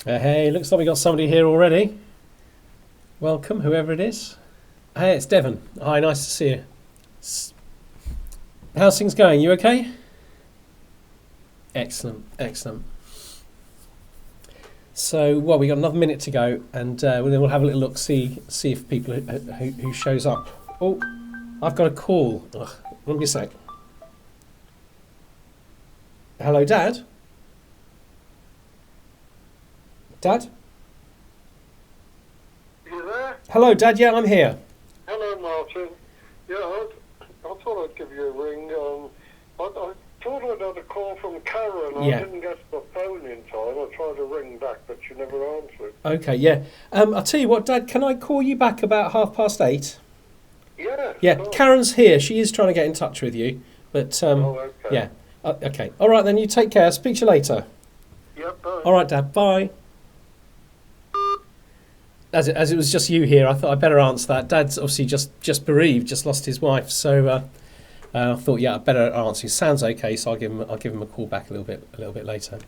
Hey, looks like we got somebody here already. Welcome, whoever it is. Hey, it's Devon. Hi, nice to see you. How's things going? You okay? Excellent, excellent. So, well, we got another minute to go, and then we'll have a little look, see if people who shows up. Oh, I've got a call. Ugh, give me a sec. Hello, Dad. Dad. You there? Hello, Dad. Yeah, I'm here. Hello, Martin. Yeah, I thought I'd give you a ring. I thought I'd had a call from Karen. Yeah. I didn't get the phone in time. I tried to ring back, but she never answered. Okay, yeah. I'll tell you what, Dad. Can I call you back about 8:30? Yeah. Yeah, Sure. Karen's here. She is trying to get in touch with you, but Oh, okay. yeah. Okay. All right, then. You take care. Speak to you later. Yep. Bye. All right, Dad. Bye. As it was just you here, I thought I'd better answer that. Dad's obviously just bereaved, just lost his wife, so I thought, yeah, I'd better answer. He sounds okay, so I'll give him a call back a little bit later.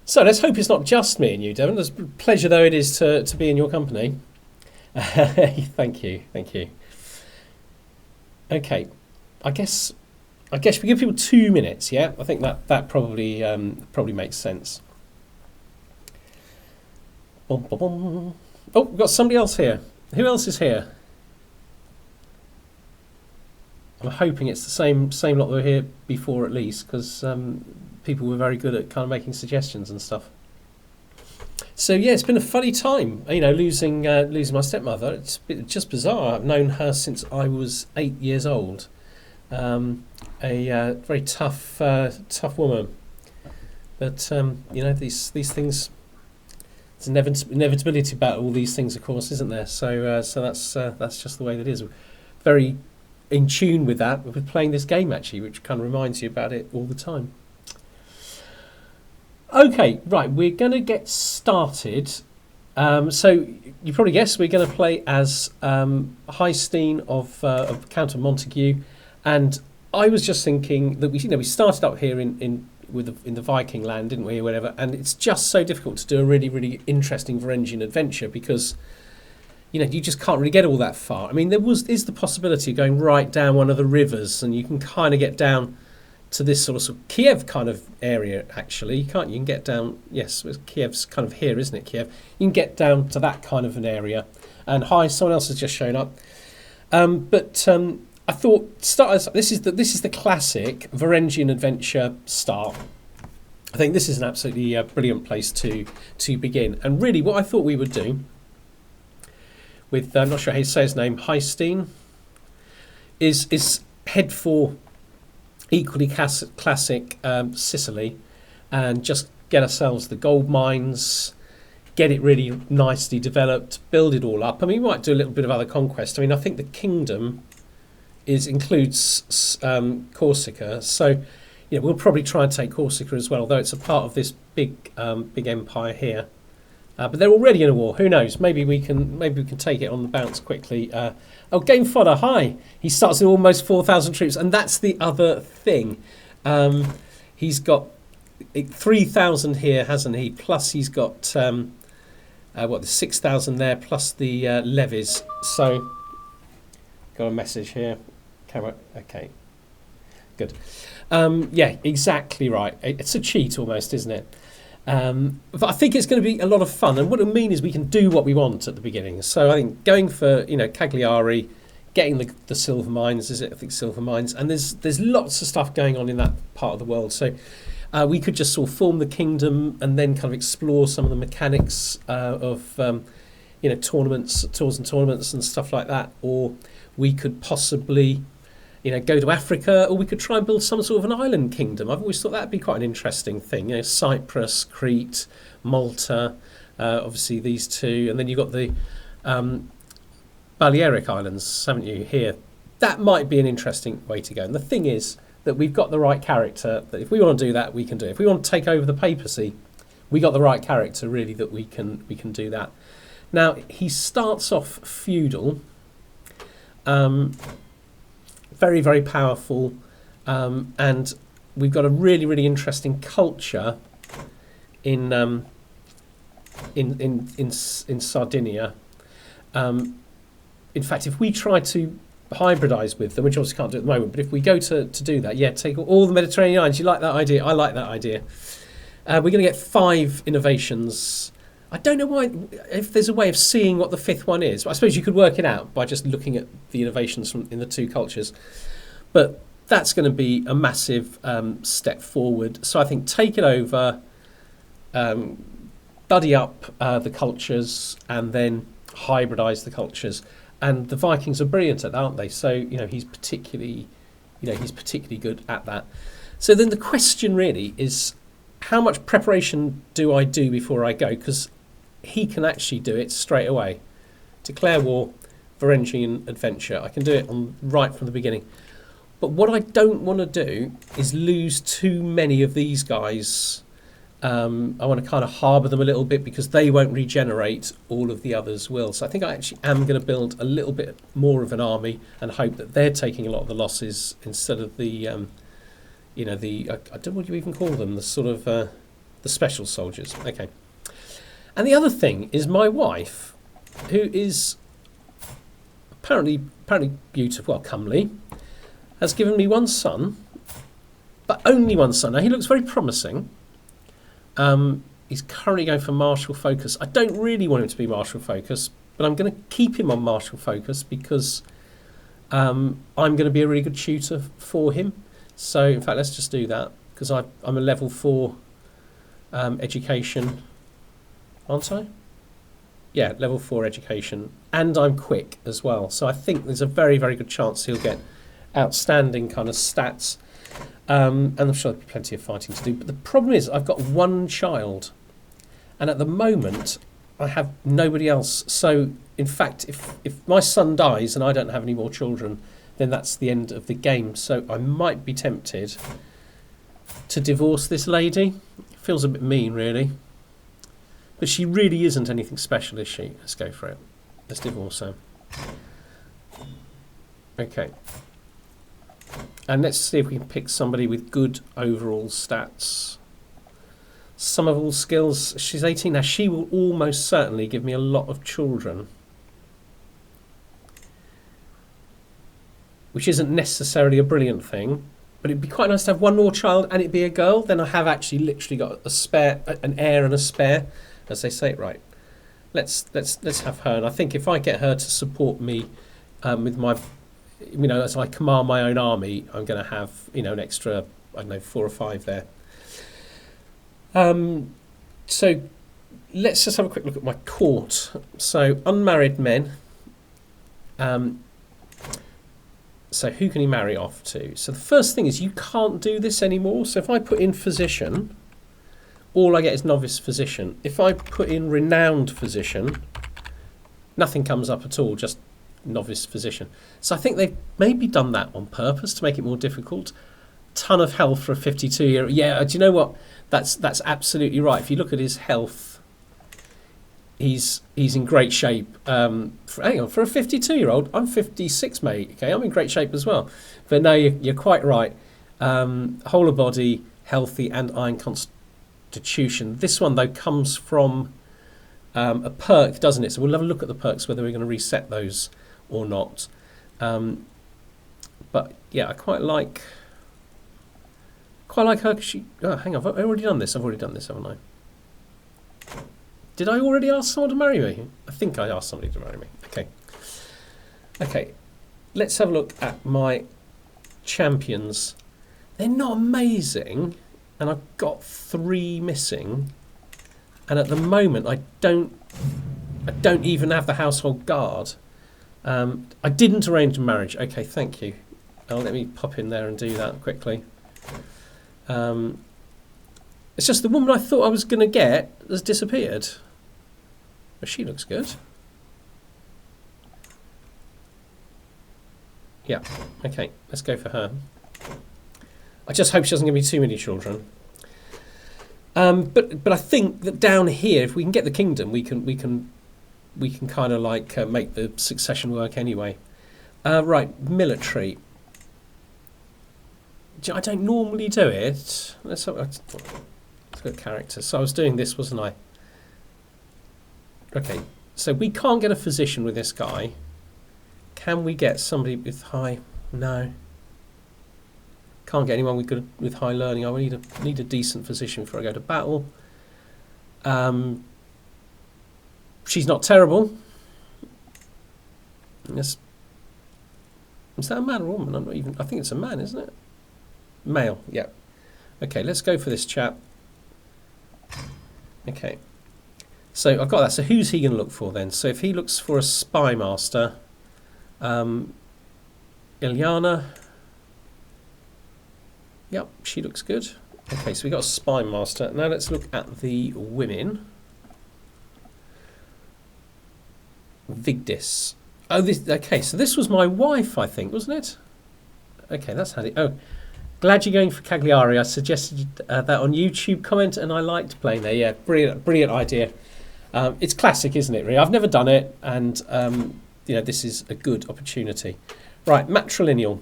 So let's hope it's not just me and you, Devon. It's a pleasure though it is to be in your company. Thank you. Okay, I guess we give people 2 minutes. Yeah, I think that probably makes sense. Bum, bum, bum. Oh, we've got somebody else here. Who else is here? I'm hoping it's the same lot that were here before at least, because people were very good at kind of making suggestions and stuff. So yeah, it's been a funny time, losing my stepmother. It's just bizarre. I've known her since I was 8 years old. A very tough woman, but these things. There's inevitability about all these things, of course, isn't there? So that's just the way that it is. Very in tune with that, with playing this game actually, which kind of reminds you about it all the time. Okay, right, we're going to get started. So you probably guessed we're going to play as Haestein of Count of Montague, and I was just thinking that we started up here in the Viking land, didn't we, or whatever, and it's just so difficult to do a really, really interesting Varangian adventure because you just can't really get all that far. I mean, is the possibility of going right down one of the rivers, and you can kind of get down to this sort of Kiev kind of area, actually. You can get down, yes, Kiev's kind of here, isn't it, Kiev? You can get down to that kind of an area. And hi, someone else has just shown up. I thought this is the classic Varangian adventure start. I think this is an absolutely brilliant place to begin. And really, what I thought we would do with I'm not sure how you say his name, Haestein, is head for equally classic Sicily, and just get ourselves the gold mines, get it really nicely developed, build it all up. I mean, we might do a little bit of other conquest. I mean, I think the kingdom includes Corsica, so we'll probably try and take Corsica as well, although it's a part of this big empire here. But they're already in a war. Who knows? Maybe we can take it on the bounce quickly. Game fodder. Hi. He starts with almost 4,000 troops, and that's the other thing. He's got 3,000 here, hasn't he? Plus he's got the 6,000 there, plus the levies. So got a message here. Camera. Okay. Good. Yeah, exactly right. It's a cheat almost, isn't it? But I think it's going to be a lot of fun, and what it'll mean is we can do what we want at the beginning. So I think going for Cagliari, getting the silver mines, is it? I think silver mines, and there's lots of stuff going on in that part of the world. So we could just sort of form the kingdom and then kind of explore some of the mechanics of tours and tournaments and stuff like that, or we could possibly go to Africa, or we could try and build some sort of an island kingdom. I've always thought that'd be quite an interesting thing. Cyprus, Crete, Malta, obviously these two, and then you've got the Balearic Islands, haven't you, here? That might be an interesting way to go. And the thing is that we've got the right character, that if we want to do that, we can do it. If we want to take over the papacy, we got the right character, really, that we can do that. Now, he starts off feudal, very, very powerful, and we've got a really, really interesting culture in Sardinia. In fact, if we try to hybridize with them, which obviously can't do at the moment, but if we go to do that, yeah, take all the Mediterranean islands. You like that idea? I like that idea. We're going to get 5 innovations. I don't know why, if there's a way of seeing what the 5th one is. But I suppose you could work it out by just looking at the innovations in the 2 cultures. But that's going to be a massive step forward. So I think take it over, buddy up the cultures, and then hybridize the cultures. And the Vikings are brilliant at that, aren't they? So he's particularly good at that. So then the question really is, how much preparation do I do before I go? Because he can actually do it straight away. Declare war, Varangian adventure. I can do it right from the beginning. But what I don't want to do is lose too many of these guys. I want to kind of harbour them a little bit because they won't regenerate. All of the others will. So I think I actually am going to build a little bit more of an army and hope that they're taking a lot of the losses instead of the, I don't know what you even call them, the sort of the special soldiers. Okay. And the other thing is my wife, who is apparently beautiful, well, comely, has given me one son, but only one son. Now he looks very promising. He's currently going for martial focus. I don't really want him to be martial focus, but I'm going to keep him on martial focus because I'm going to be a really good tutor for him. So in fact, let's just do that because I'm a level 4 education, aren't I? Yeah, level 4 education, and I'm quick as well. So I think there's a very, very good chance he'll get outstanding kind of stats. And I'm sure there'll be plenty of fighting to do. But the problem is I've got one child. And at the moment, I have nobody else. So, in fact, if my son dies and I don't have any more children, then that's the end of the game. So I might be tempted to divorce this lady. It feels a bit mean, really. But she really isn't anything special, is she? Let's go for it. Let's divorce her. Okay. And let's see if we can pick somebody with good overall stats. Some of all skills. She's 18 now. She will almost certainly give me a lot of children, which isn't necessarily a brilliant thing. But it'd be quite nice to have one more child and it be a girl. Then I have actually literally got a spare, an heir and a spare, as they say it. Right. Let's have her. And I think if I get her to support me with my, as I command my own army, I'm going to have, an extra, 4 or 5 there. So let's just have a quick look at my court. So unmarried men. So who can he marry off to? So the first thing is you can't do this anymore. So if I put in physician, all I get is novice physician. If I put in renowned physician, nothing comes up at all, just novice physician. So I think they've maybe done that on purpose to make it more difficult. Ton of health for a 52-year-old. Yeah, do you know what? That's absolutely right. If you look at his health, he's in great shape. Hang on, for a 52-year-old, I'm 56, mate. Okay, I'm in great shape as well. But no, you're quite right. Whole of body, healthy, and iron constitution. This one though comes from a perk, doesn't it? So we'll have a look at the perks, whether we're going to reset those or not. But yeah, I quite like her. Hang on, I've already done this. Haven't I? Did I already ask someone to marry me? I think I asked somebody to marry me. Okay. Let's have a look at my champions. They're not amazing, and I've got 3 missing. And at the moment, I don't even have the household guard. I didn't arrange a marriage. Okay, thank you. Let me pop in there and do that quickly. It's just the woman I thought I was going to get has disappeared. But she looks good. Yeah, okay, let's go for her. I just hope she doesn't give me too many children. But I think that down here, if we can get the kingdom, we can kind of like make the succession work anyway. Right, military. I don't normally do it. Let's Let's go characters. So I was doing this, wasn't I? Okay, so we can't get a physician with this guy. Can we get somebody with high? No. Can't get anyone with high learning. I need a decent physician before I go to battle. She's not terrible. Yes. Is that a man or a woman? I'm not even. I think it's a man, isn't it? Male. Yeah. Okay, let's go for this chap. Okay. So I've got that. So who's he going to look for then? So if he looks for a spy master, Ilyana. Yep, she looks good. Okay, so we got a spy master. Now let's look at the women. Vigdis. Oh, this. Okay, so this was my wife, I think, wasn't it? Okay, that's handy. Oh, glad you're going for Cagliari. I suggested that on YouTube comment, and I liked playing there. Yeah, brilliant idea. It's classic, isn't it? Really, I've never done it, and you know, this is a good opportunity. Right, matrilineal.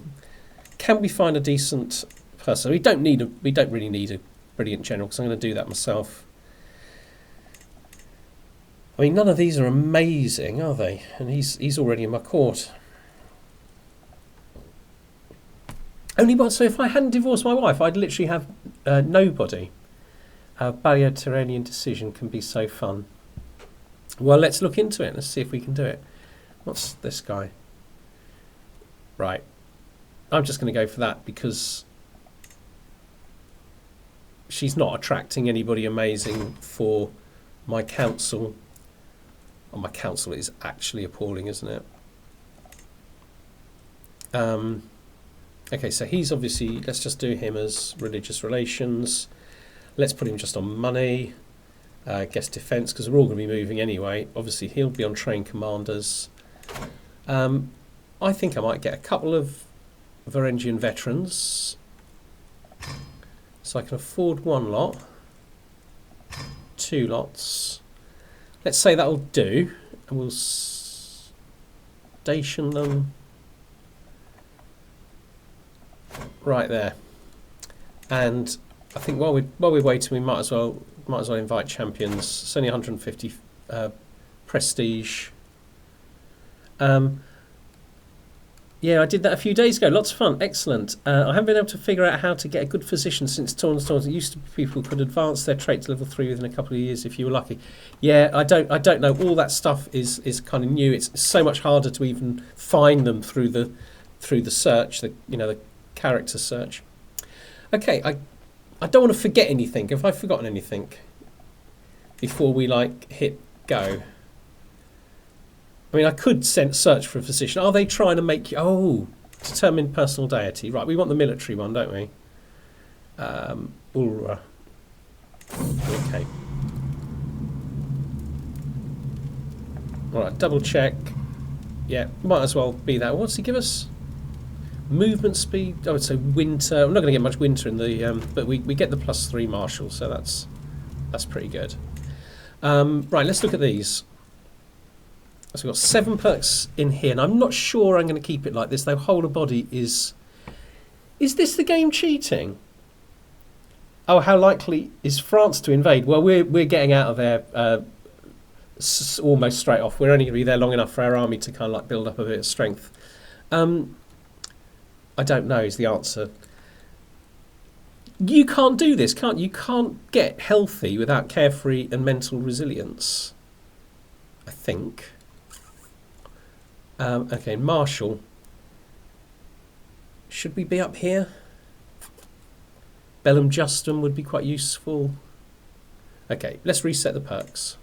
Can we find a decent person? We don't really need a brilliant general, because I'm going to do that myself. I mean, none of these are amazing, are they? And he's already in my court. Only one. So if I hadn't divorced my wife, I'd literally have nobody. Baleo-Terranian decision can be so fun. Well, let's look into it. Let's see if we can do it. What's this guy? Right. I'm just going to go for that because she's not attracting anybody amazing for my council. Oh, my council is actually appalling, isn't it? Okay, so he's obviously, let's just do him as religious relations. Let's put him just on money. Guess defence, because we're all going to be moving anyway. Obviously, he'll be on train commanders. I think I might get a couple of Varangian veterans. So I can afford one lot. 2 lots. Let's say that'll do. And we'll station them right there. And I think while we're waiting, we might as well invite champions. It's only 150 prestige. Yeah, I did that a few days ago. Lots of fun. Excellent. I haven't been able to figure out how to get a good physician since Torns. It used to be people could advance their trait to level 3 within a couple of years if you were lucky. Yeah, I don't know. All that stuff is kind of new. It's so much harder to even find them through the search, the character search. Okay, I don't want to forget anything. Have I forgotten anything before we hit go? I mean, I could search for a physician. Are they trying to make you... Oh, determine personal deity. Right, we want the military one, don't we? Ulra. Okay. All right, double check. Yeah, might as well be that. What's he give us? Movement speed. Oh, so winter. I'm not going to get much winter in the... but we get the +3 martial, so that's pretty good. Right, let's look at these. So we've got 7 perks in here, and I'm not sure I'm going to keep it like this, though. Whole of body is... Is this the game cheating? Oh, how likely is France to invade? Well, we're getting out of there almost straight off. We're only going to be there long enough for our army to kind of build up a bit of strength. I don't know is the answer. You can't do this, can't you? You can't get healthy without carefree and mental resilience, I think. Okay, Marshall. Should we be up here? Bellum Justum would be quite useful. Okay, let's reset the perks.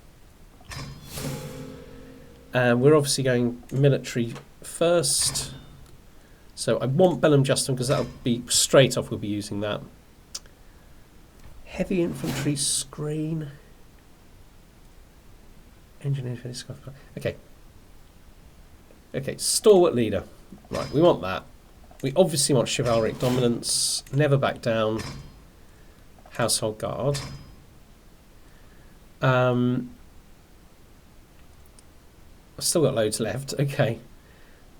We're obviously going military first. So I want Bellum Justum because that'll be straight off. We'll be using that. Heavy infantry screen. Engineer. Okay. Okay, stalwart leader. Right, we want that. We obviously want chivalric dominance. Never back down. Household guard. I've still got loads left. Okay.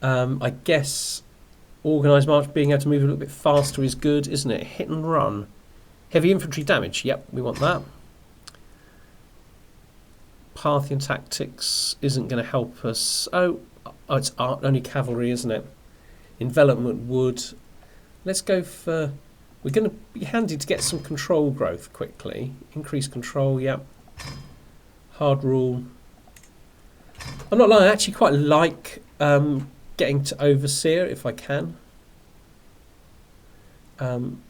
I guess organised march, being able to move a little bit faster is good, isn't it? Hit and run. Heavy infantry damage. Yep, we want that. Parthian tactics isn't going to help us. Oh, it's only cavalry, isn't it? Envelopment wood. Let's go for... We're going to be handy to get some control growth quickly. Increase control, yep. Hard rule. I'm not lying, I actually quite like getting to overseer if I can. I'm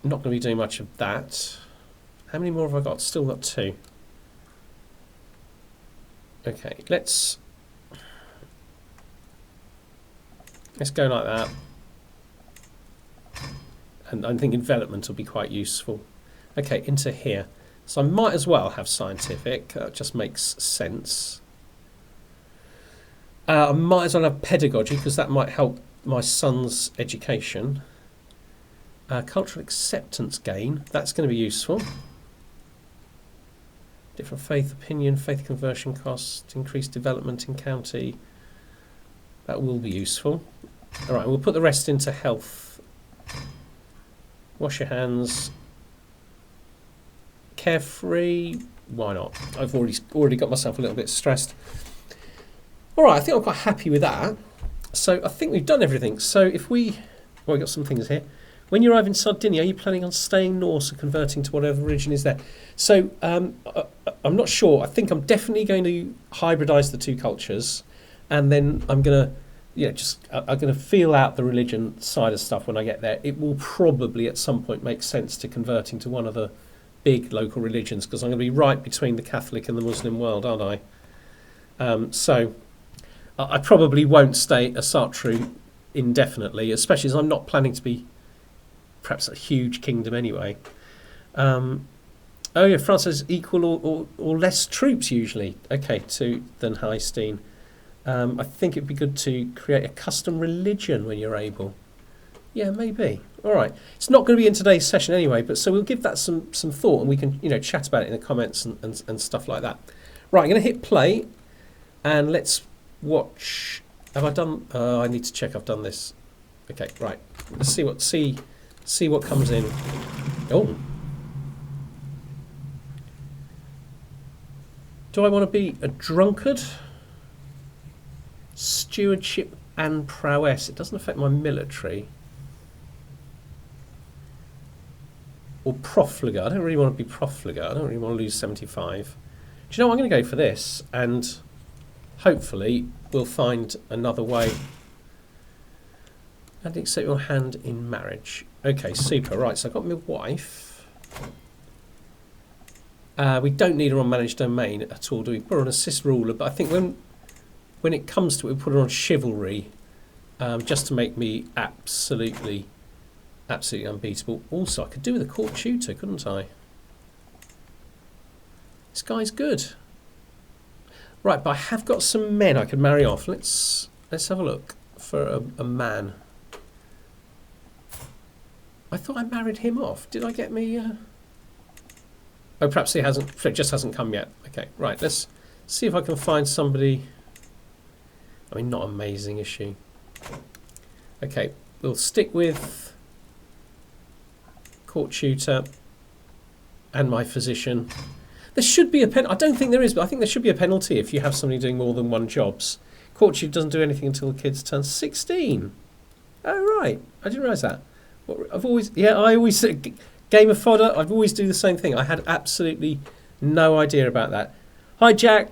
not going to be doing much of that. How many more have I got? Still got 2. Okay, let's go like that. And I think envelopment will be quite useful. Okay, into here. So I might as well have scientific. That just makes sense. I might as well have pedagogy because that might help my son's education. Cultural acceptance gain. That's going to be useful. Different faith opinion, faith conversion cost, increased development in county. That will be useful. All right, we'll put the rest into health. Wash your hands. Carefree. Why not? I've already got myself a little bit stressed. All right, I think I'm quite happy with that. So I think we've done everything. So if we... Well, we've got some things here. When you arrive in Sardinia, are you planning on staying Norse or converting to whatever religion is there? So I'm not sure. I think I'm definitely going to hybridize the 2 cultures, and then I'm going to, I'm going to feel out the religion side of stuff when I get there. It will probably at some point make sense to converting to one of the big local religions because I'm going to be right between the Catholic and the Muslim world, aren't I? So I probably won't stay at Sartre indefinitely, especially as I'm not planning to be perhaps a huge kingdom anyway. Oh yeah, France has equal or less troops usually. Okay, than Haestein. I think it'd be good to create a custom religion when you're able. Yeah, maybe. All right. It's not going to be in today's session anyway, but so we'll give that some thought and we can chat about it in the comments and stuff like that. Right, I'm going to hit play and let's watch. Have I done? I need to check I've done this. Okay, right. Let's see what comes in. Oh. Do I want to be a drunkard? Stewardship and prowess. It doesn't affect my military. Or profligate. I don't really want to be profligate. I don't really want to lose 75. Do you know what? I'm going to go for this and hopefully we'll find another way. And accept your hand in marriage. Okay, super. Right, so I've got my wife. We don't need her on managed domain at all, do we? Put her on assist ruler, but I think when it comes to it, we put her on chivalry, just to make me absolutely unbeatable. Also, I could do with a court tutor, couldn't I? This guy's good. Right, but I have got some men I could marry off. Let's have a look for a man. I thought I married him off. Did I get me... Oh, perhaps it just hasn't come yet. Okay, right, let's see if I can find somebody... I mean, not amazing, is she? Okay, we'll stick with court tutor and my physician. There should be a penalty. I don't think there is, but I think there should be a penalty if you have somebody doing more than 1 jobs. Court tutor doesn't do anything until the kids turn 16. Oh, right. I didn't realise that. I always game of fodder. I'd always do the same thing. I had absolutely no idea about that. Hijack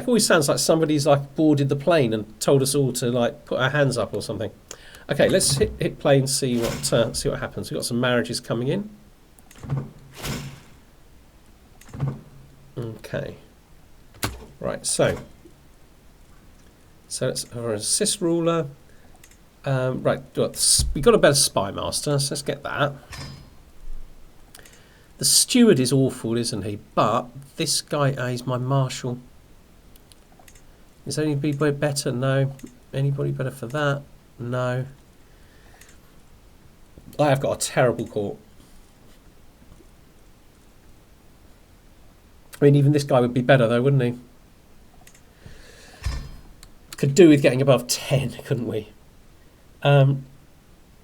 always sounds like somebody's like boarded the plane and told us all to like put our hands up or something. Okay, let's hit play and see what happens. We've got some marriages coming in. Okay. Right, so let's have our assist ruler. Right, we got a better spy master, so let's get that. The steward is awful, isn't he? But this guy, he's my marshal. Is anybody better? No. Anybody better for that? No. I have got a terrible court. I mean, even this guy would be better though, wouldn't he? Could do with getting above 10, couldn't we?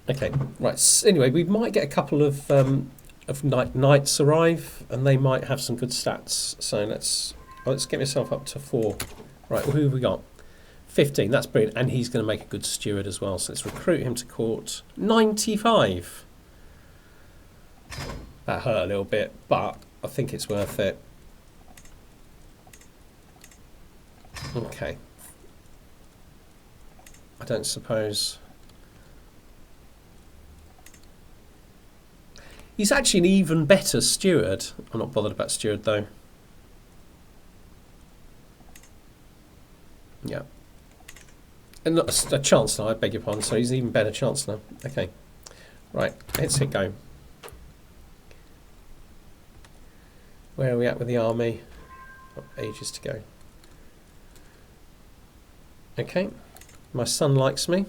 Okay, right. Anyway, we might get a couple of knights arrive, and they might have some good stats. So let's get myself up to 4. Right, well, who have we got? 15. That's brilliant, and he's going to make a good steward as well. So let's recruit him to court. 95. That hurt a little bit, but I think it's worth it. Okay. I don't suppose. He's actually an even better steward. I'm not bothered about steward though. Yeah. And not a chancellor, I beg your pardon, so he's an even better chancellor. Okay. Right, let's hit go. Where are we at with the army? Got ages to go. Okay. My son likes me.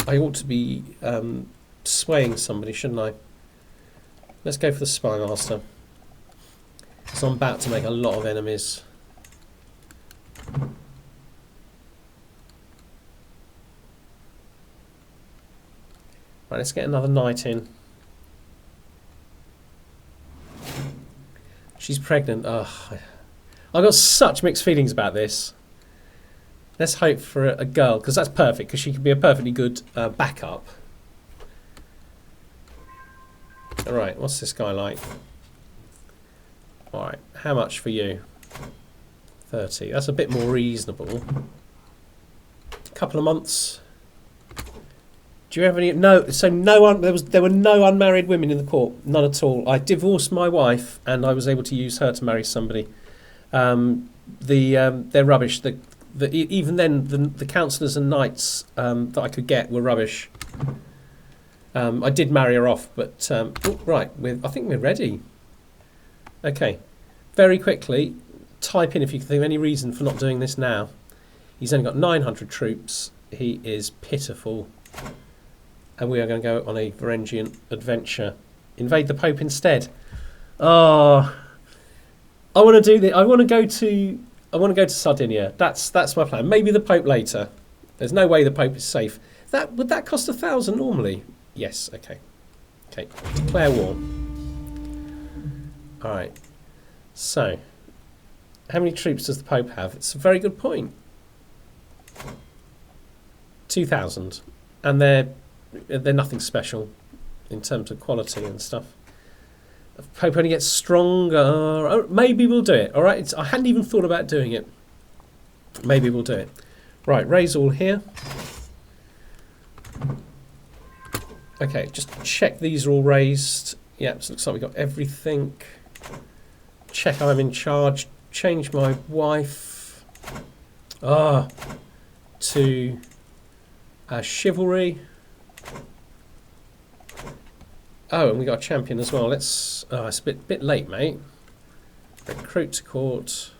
I ought to be swaying somebody, shouldn't I? Let's go for the spy master. So I'm about to make a lot of enemies. Right, let's get another knight in. She's pregnant. Ugh. I've got such mixed feelings about this. Let's hope for a girl, because that's perfect, because she can be a perfectly good backup. Alright, what's this guy like? Alright, how much for you? 30. That's a bit more reasonable. A couple of months. Do you have any? No. So there were no unmarried women in the court. None at all. I divorced my wife, and I was able to use her to marry somebody. They're rubbish. Even then, the councillors and knights that I could get were rubbish. I did marry her off, but right. I think we're ready. Okay, very quickly. Type in if you can think of any reason for not doing this now. He's only got 900 troops. He is pitiful. And we are going to go on a Varangian adventure. Invade the Pope instead. Oh, I want to do this. I want to go to Sardinia. That's my plan. Maybe the Pope later. There's no way the Pope is safe. Would that cost 1,000 normally? Yes. Okay. Okay. Declare war. All right. So, how many troops does the Pope have? It's a very good point. 2,000, and they're nothing special in terms of quality and stuff. The Pope only gets stronger. Oh, maybe we'll do it. All right. I hadn't even thought about doing it. Maybe we'll do it. Right. Raise all here. Okay. Just check these are all raised. Yeah. So it looks like we got everything. Check I'm in charge. Change my wife. To chivalry. Oh, and we got a champion as well. Let's. It's a bit late, mate. Recruit to court.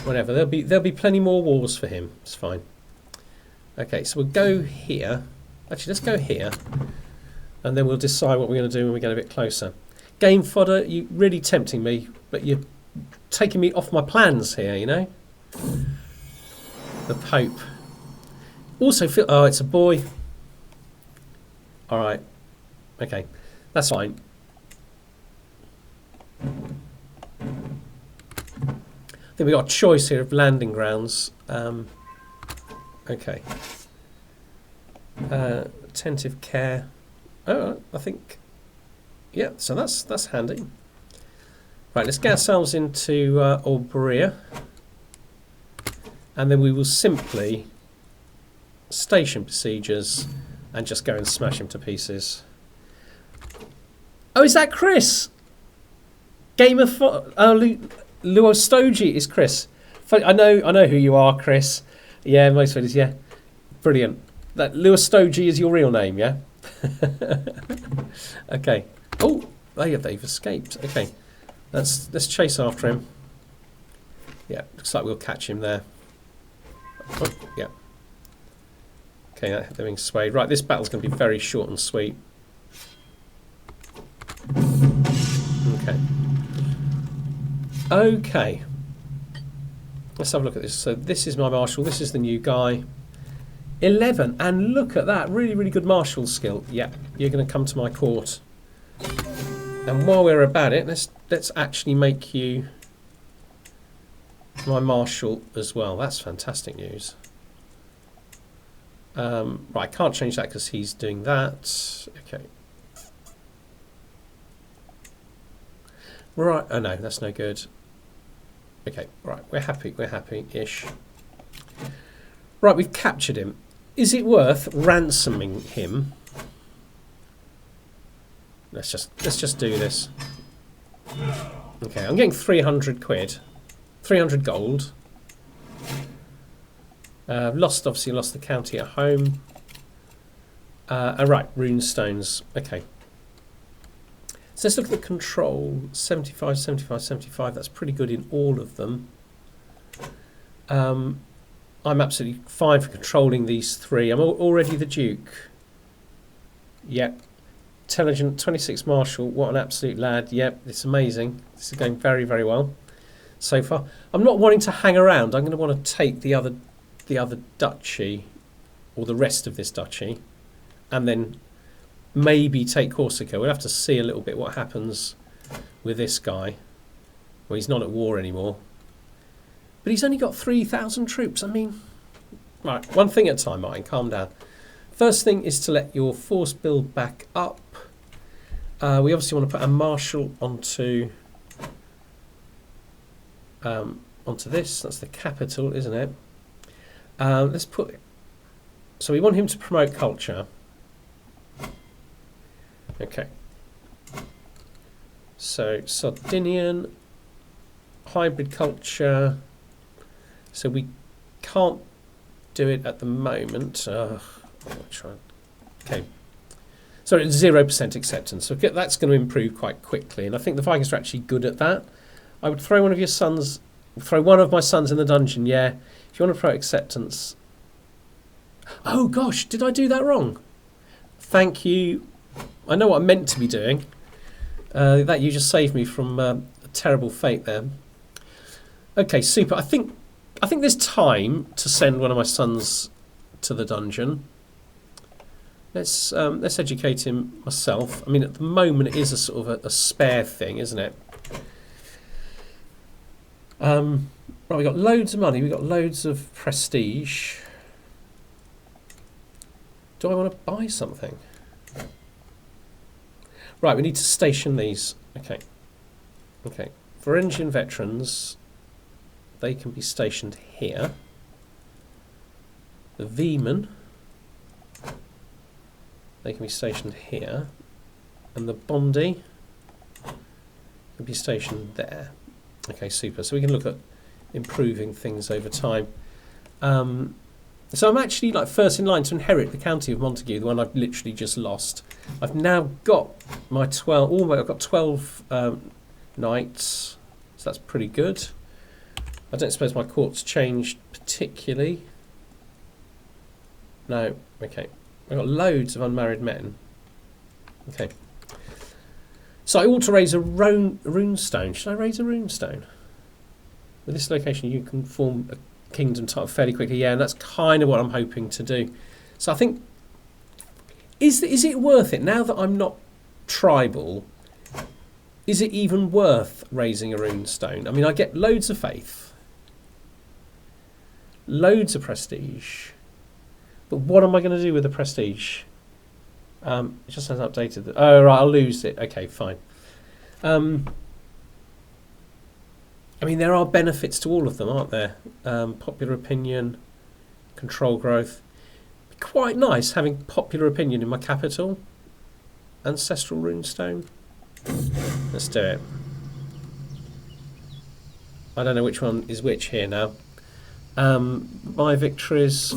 Whatever. There'll be plenty more wars for him. It's fine. Okay, so we'll go here. Actually, let's go here, and then we'll decide what we're going to do when we get a bit closer. Game fodder. You really tempting me, but you're taking me off my plans here. You know. The Pope. Also feel. Oh, it's a boy. All right. Okay, that's fine. I think we got a choice here of landing grounds. Okay. Attentive care. Oh, I think. Yeah. So that's handy. Right. Let's get ourselves into Alburia, and then we will simply station besiegers and just go and smash him to pieces. Oh, is that Chris? Luostoji is Chris. I know who you are, Chris. Yeah, most of it is, yeah. Brilliant. That Luostoji is your real name, yeah? Okay. Oh, they've escaped. Okay. Let's chase after him. Yeah, looks like we'll catch him there. Oh, yeah. Okay, they're being swayed. Right, this battle's going to be very short and sweet. Okay. Okay. Let's have a look at this. So this is my marshal. This is the new guy. 11, and look at that, really, really good martial skill. Yeah, you're going to come to my court. And while we're about it, let's actually make you my marshal as well. That's fantastic news. Right, I can't change that because he's doing that. Okay. Right, oh no, that's no good. Okay, right, we're happy-ish. Right, we've captured him. Is it worth ransoming him? Let's just do this. Okay, I'm getting 300 quid. 300 gold. Obviously lost the county at home. Right, rune stones. Okay. So let's look at the control. 75, 75, 75. That's pretty good in all of them. I'm absolutely fine for controlling these three. I'm already the Duke. Yep. Intelligent, 26 Marshal. What an absolute lad. Yep, it's amazing. This is going very, very well so far. I'm not wanting to hang around. I'm going to want to take the other duchy, or the rest of this duchy, and then maybe take Corsica. We'll have to see a little bit what happens with this guy. Well, he's not at war anymore. But he's only got 3,000 troops. I mean, right, one thing at a time, Martin, calm down. First thing is to let your force build back up. We obviously want to put a marshal onto this. That's the capital, isn't it? Let's put... So we want him to promote culture. Okay. So Sardinian, hybrid culture. So we can't do it at the moment. Okay. So it's 0% acceptance. So that's going to improve quite quickly. And I think the Vikings are actually good at that. I would throw one of my sons in the dungeon, yeah. If you want to promote acceptance. Oh gosh, did I do that wrong? Thank you. I know what I meant to be doing. That you just saved me from a terrible fate there. Okay, super. I think there's time to send one of my sons to the dungeon. Let's educate him myself. I mean, at the moment it is a sort of a spare thing, isn't it? Right, we've got loads of money. We've got loads of prestige. Do I want to buy something? Right, we need to station these. Okay. Okay. Varangian veterans, they can be stationed here. The V-men, they can be stationed here. And the Bondi can be stationed there. Okay, super. So we can look at improving things over time. So I'm actually like first in line to inherit the county of Montague, the one I've literally just lost. I've now got my 12. Oh, I've got 12 knights, so that's pretty good. I don't suppose my court's changed particularly. No. Okay. I've got loads of unmarried men. Okay. So I ought to raise a rune stone. Should I raise a rune stone? With this location, you can form a kingdom type fairly quickly. Yeah, and that's kind of what I'm hoping to do. So I think, is it worth it now that I'm not tribal? Is it even worth raising a rune stone? I mean, I get loads of faith, loads of prestige, but what am I going to do with the prestige? It just hasn't updated. Oh, right, I'll lose it. Okay, fine. I mean, there are benefits to all of them, aren't there? Popular opinion, control growth. Quite nice having popular opinion in my capital. Ancestral runestone. Let's do it. I don't know which one is which here now. My victories.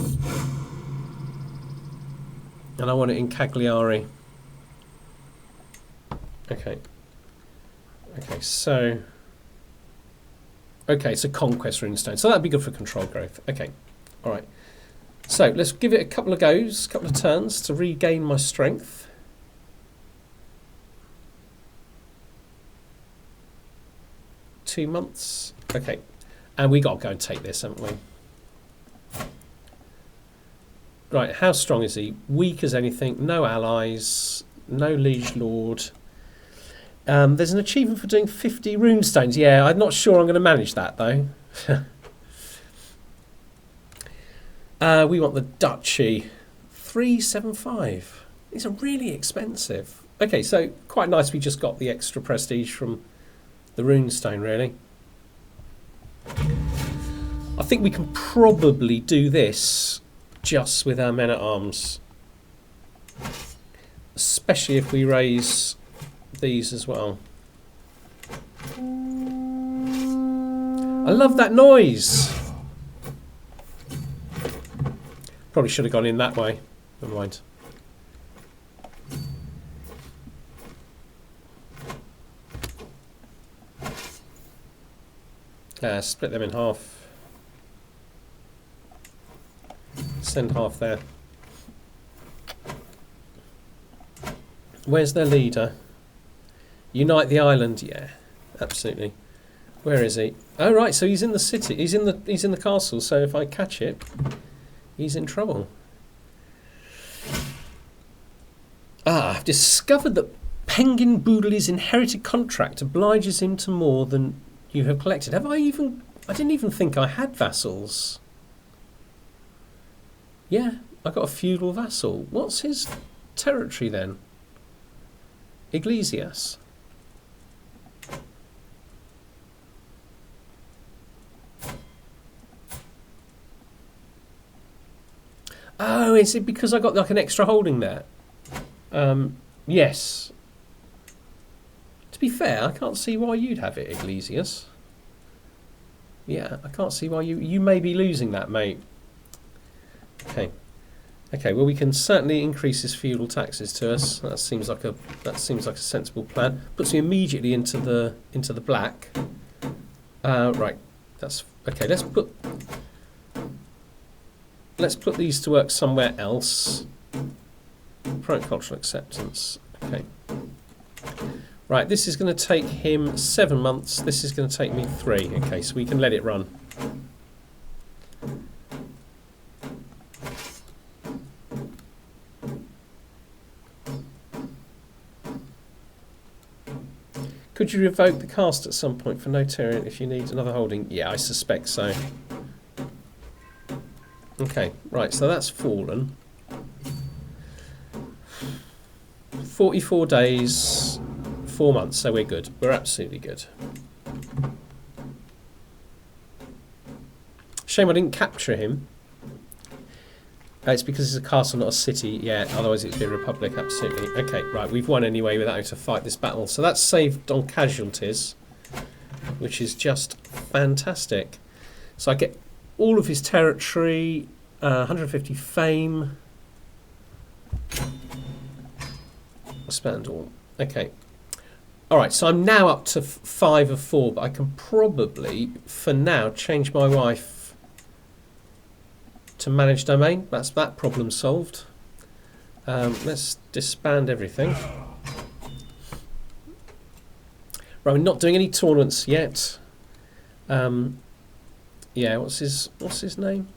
And I want it in Cagliari. Okay. Okay, so... Okay, so Conquest runestone. So that'd be good for control growth. Okay, all right. So let's give it a couple of goes, a couple of turns to regain my strength. Two months. Okay, and we got to go and take this, haven't we? Right, how strong is he? Weak as anything, no allies, no liege lord. There's an achievement for doing 50 runestones. Yeah, I'm not sure I'm going to manage that though. We want the duchy. 375. These are really expensive. Okay, so quite nice we just got the extra prestige from the runestone, really. I think we can probably do this just with our men-at-arms. Especially if we raise these as well. I love that noise! Probably should have gone in that way. Never mind. Split them in half. Send half there. Where's their leader? Unite the island. Yeah, absolutely. Where is he? Oh right, so he's in the city. He's in the castle. So if I catch it, he's in trouble. I've discovered that Penguin Boodley's inherited contract obliges him to more than you have collected. Have I even... I didn't even think I had vassals. Yeah, I got a feudal vassal. What's his territory then? Iglesias. Oh, is it because I got like an extra holding there? Yes. To be fair, I can't see why you'd have it, Iglesias. Yeah, I can't see why you may be losing that, mate. Okay. Okay, well we can certainly increase his feudal taxes to us. That seems like a sensible plan. Puts me immediately into the black. Right. That's okay, let's put these to work somewhere else. Promote cultural acceptance. Okay. Right, this is going to take him 7 months. This is going to take me 3. Okay, so we can let it run. Could you revoke the cast at some point for Notarian if you need another holding? Yeah, I suspect so. Okay, right, so that's fallen. 44 days, 4 months, so we're good. We're absolutely good. Shame I didn't capture him. It's because it's a castle, not a city. Yeah, otherwise it'd be a republic, absolutely. Okay, right, we've won anyway without having to fight this battle. So that's saved on casualties, which is just fantastic. So I get all of his territory, 150 fame. Spend all. Okay. Alright, so I'm now up to 5 of 4, but I can probably, for now, change my wife to manage domain. That's that problem solved. Let's disband everything. Right, we're not doing any tournaments yet. Yeah, what's his name?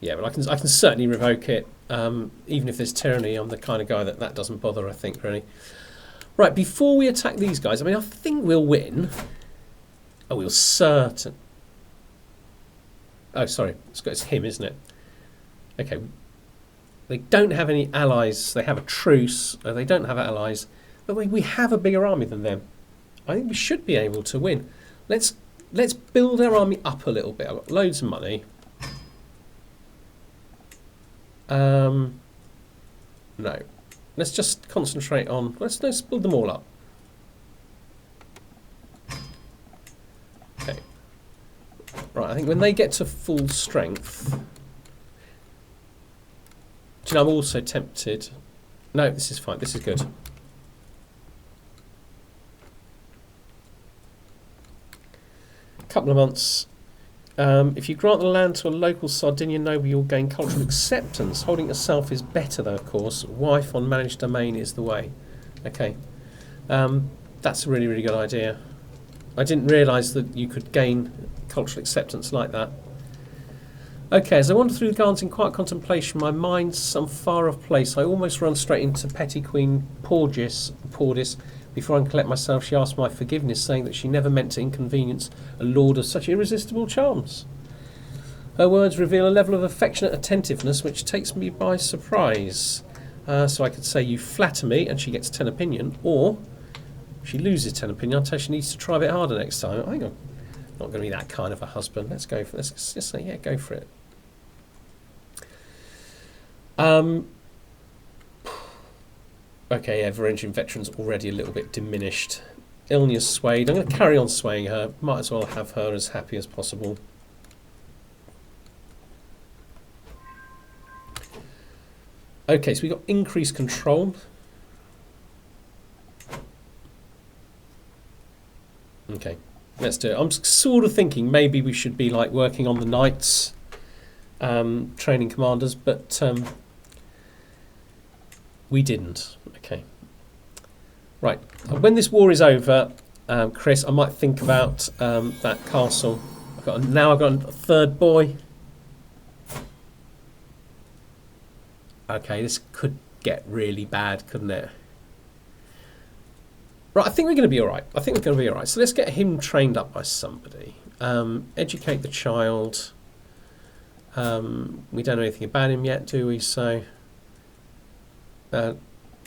Yeah, well, I can certainly revoke it. Even if there's tyranny, I'm the kind of guy that doesn't bother, I think, really. Right, before we attack these guys, I mean, I think we'll win. Oh, we'll certain. Oh, sorry, it's him, isn't it? Okay. They don't have any allies. They have a truce. They don't have allies. But we have a bigger army than them. I think we should be able to win. Let's build our army up a little bit. I've got loads of money. No. Let's just concentrate on... Let's build them all up. Okay. Right, I think when they get to full strength... Do you know, I'm also tempted... No, this is fine. This is good. Couple of months. If you grant the land to a local Sardinian noble, you'll gain cultural acceptance. Holding yourself is better, though, of course. Wife on managed domain is the way. Okay. That's a really, really good idea. I didn't realise that you could gain cultural acceptance like that. Okay, as I wander through the gardens in quiet contemplation, my mind's some far-off place. I almost run straight into Petty Queen Pordis. Before I can collect myself, she asks my forgiveness, saying that she never meant to inconvenience a lord of such irresistible charms. Her words reveal a level of affectionate attentiveness which takes me by surprise. So I could say, you flatter me, and she gets 10 opinion, or she loses 10 opinion. I'll tell her she needs to try a bit harder next time. I think I'm not going to be that kind of a husband. Let's go for this. Let's just say, yeah, go for it. Okay, yeah, Varangian veteran's already a little bit diminished. Ilnia's swayed. I'm going to carry on swaying her. Might as well have her as happy as possible. Okay, so we got increased control. Okay, let's do it. I'm sort of thinking maybe we should be like working on the knights, training commanders, but we didn't. Okay. Right. When this war is over, Chris, I might think about that castle. Now I've got a third boy. Okay, this could get really bad, couldn't it? Right, I think we're going to be all right. So let's get him trained up by somebody. Educate the child. We don't know anything about him yet, do we? So,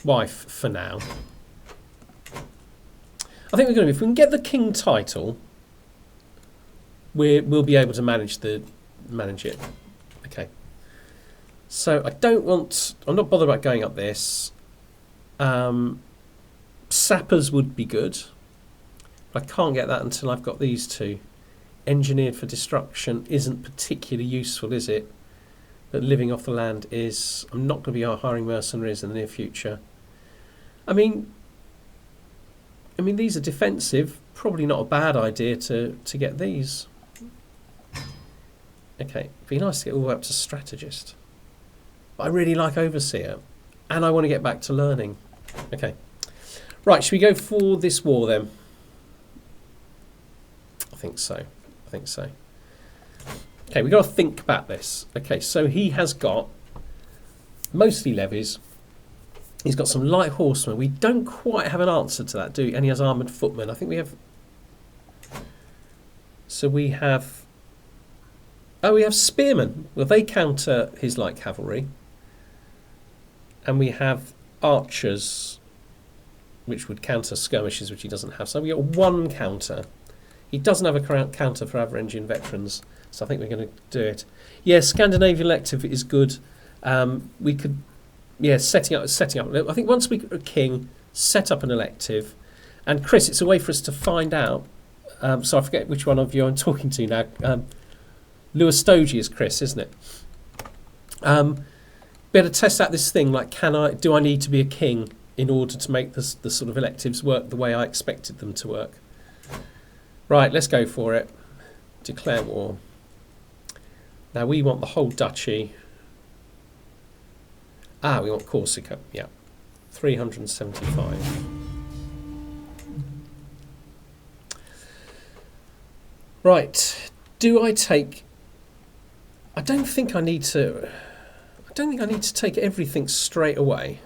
wife for now. I think we're going to. If we can get the king title, we'll be able to manage it. Okay. So I don't want. I'm not bothered about going up this. Sappers would be good. But I can't get that until I've got these two. Engineered for destruction isn't particularly useful, is it? But living off the land is. I'm not going to be hiring mercenaries in the near future. I mean, these are defensive. Probably not a bad idea to get these. Okay, it'd be nice to get all the way up to strategist. But I really like overseer, and I want to get back to learning. Okay, right. Should we go for this war then? I think so. Okay, we've got to think about this. Okay, so he has got mostly levies. He's got some light horsemen. We don't quite have an answer to that, do we? And he has armoured footmen. I think we have... So we have... Oh, we have spearmen. Well, they counter his light cavalry. And we have archers, which would counter skirmishes, which he doesn't have. So we got one counter. He doesn't have a counter for Varangian veterans. So I think we're going to do it. Yeah, Scandinavian elective is good. We could... Yeah, setting up. I think once we are king, set up an elective. And Chris, it's a way for us to find out. So I forget which one of you I'm talking to now. Lewis Stogie is Chris, isn't it? Be able to test out this thing like, do I need to be a king in order to make the sort of electives work the way I expected them to work? Right, let's go for it. Declare war. Now we want the whole duchy. We want Corsica. Yeah, 375. Right. Do I take? I don't think I need to take everything straight away.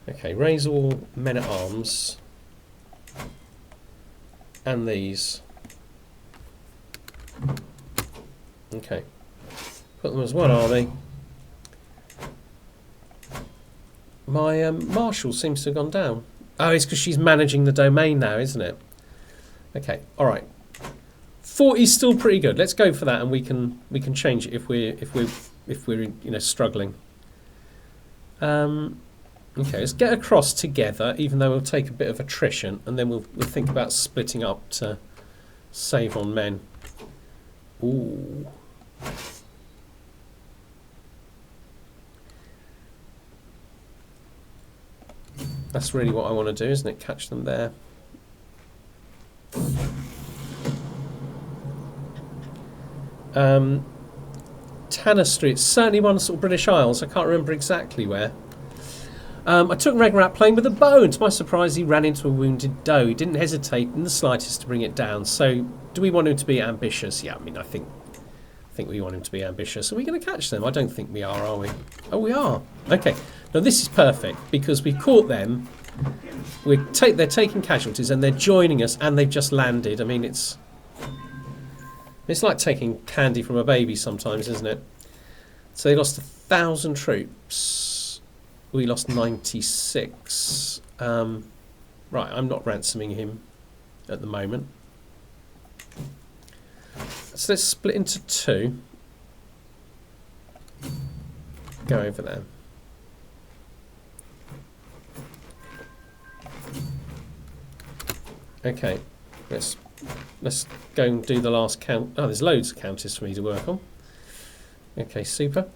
Okay, raise all men at arms. And these. Okay. Put them as one army. My marshal seems to have gone down. Oh, it's because she's managing the domain now, isn't it? Okay, all right. 40 is still pretty good. Let's go for that, and we can change it if we're struggling. Okay, let's get across together, even though we'll take a bit of attrition, and then we'll think about splitting up to save on men. Ooh. That's really what I want to do, isn't it? Catch them there. Tanner Street, certainly one of the sort of British Isles. I can't remember exactly where. I took Ragnarat playing with a bow, and to my surprise he ran into a wounded doe. He didn't hesitate in the slightest to bring it down. So do we want him to be ambitious? Yeah, I mean, I think think we want him to be ambitious. Are we going to catch them? I don't think we are we? Oh, we are. Okay. Now this is perfect because we've caught them. They're taking casualties and they're joining us, and they've just landed. I mean, it's like taking candy from a baby sometimes, isn't it? So they lost 1,000 troops. We lost 96. Right, I'm not ransoming him at the moment. So let's split into 2. Go over there. Okay, let's go and do the last count. Oh, there's loads of counties for me to work on. Okay, super.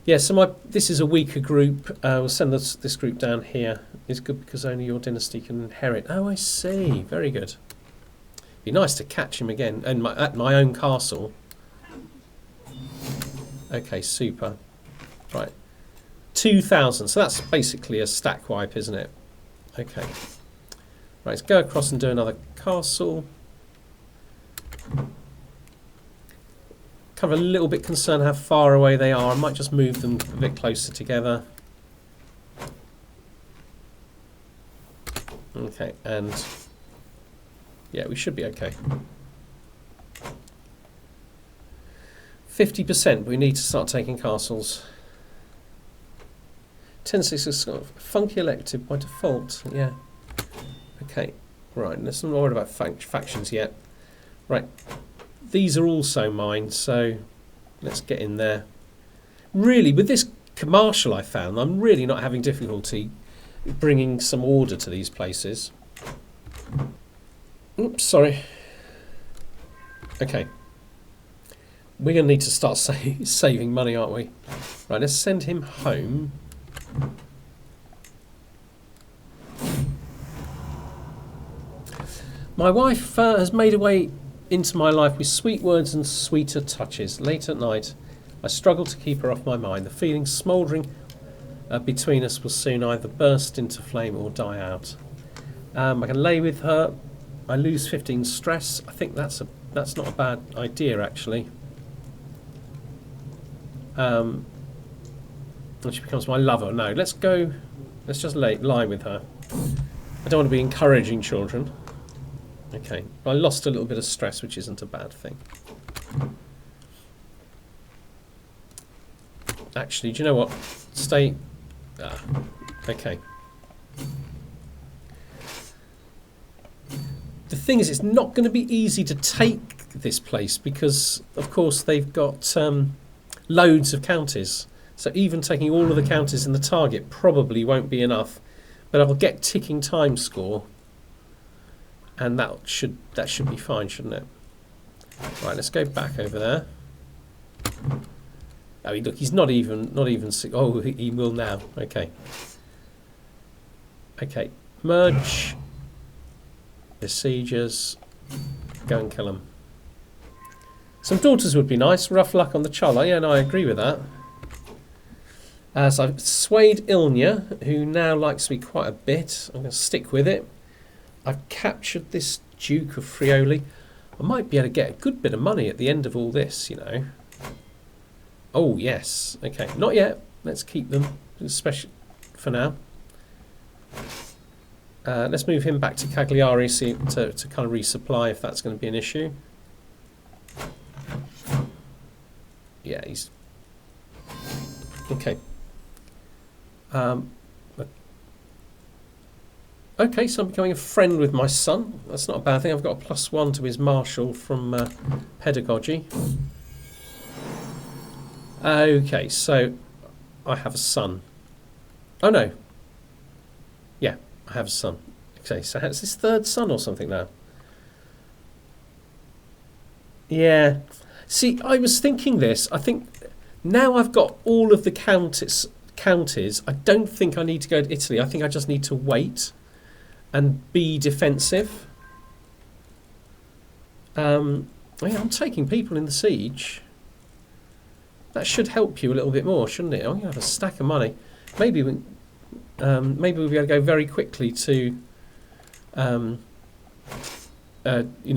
Yeah, so this is a weaker group. We'll send this group down here. It's good because only your dynasty can inherit. Oh, I see. Very good. Be nice to catch him again and at my own castle. Okay, super. Right, 2,000. So that's basically a stack wipe, isn't it? Okay. Right, let's go across and do another castle. Kind of a little bit concerned how far away they are. I might just move them a bit closer together. Okay, and yeah, we should be okay. 50%, we need to start taking castles. 10-6 is sort of funky elected by default, yeah. Okay, right, let's not worry about factions yet. Right, these are also mine, so let's get in there. Really, with this commercial I found, I'm really not having difficulty bringing some order to these places. Oops, sorry. Okay. We're going to need to start saving money, aren't we? Right, let's send him home. My wife has made her way into my life with sweet words and sweeter touches. Late at night, I struggle to keep her off my mind. The feeling smouldering between us will soon either burst into flame or die out. I can lay with her. I lose 15 stress. I think that's not a bad idea, actually. And she becomes my lover. No, let's go. Let's just lie with her. I don't want to be encouraging children. Okay, I lost a little bit of stress, which isn't a bad thing. Actually, do you know what? Stay. Okay. The thing is, it's not going to be easy to take this place because, of course, they've got loads of counties. So even taking all of the counties in the target probably won't be enough. But I'll get ticking time score. And that should be fine, shouldn't it? Right, let's go back over there. Oh, look, he's not even. Oh, he will now. Okay. Okay, merge. Besiegers. Go and kill them. Some daughters would be nice. Rough luck on the Chola. Yeah, no, I agree with that. So I've swayed Ilnya, who now likes me quite a bit. I'm going to stick with it. I've captured this Duke of Friuli. I might be able to get a good bit of money at the end of all this, you know. Oh, yes. Okay, not yet. Let's keep them, especially for now. Let's move him back to Cagliari to kind of resupply if that's going to be an issue. Yeah, he's... Okay. Okay, so I'm becoming a friend with my son. That's not a bad thing. I've got a +1 to his marshal from pedagogy. Okay, so I have a son. Oh no. Yeah, I have a son. Okay, so it's his 3rd son or something now. Yeah. See, I was thinking this. I think now I've got all of the counties. I don't think I need to go to Italy. I think I just need to wait and be defensive. Yeah, I'm taking people in the siege. That should help you a little bit more, shouldn't it? I'm gonna have a stack of money. Maybe we'll be able to go very quickly to, you know,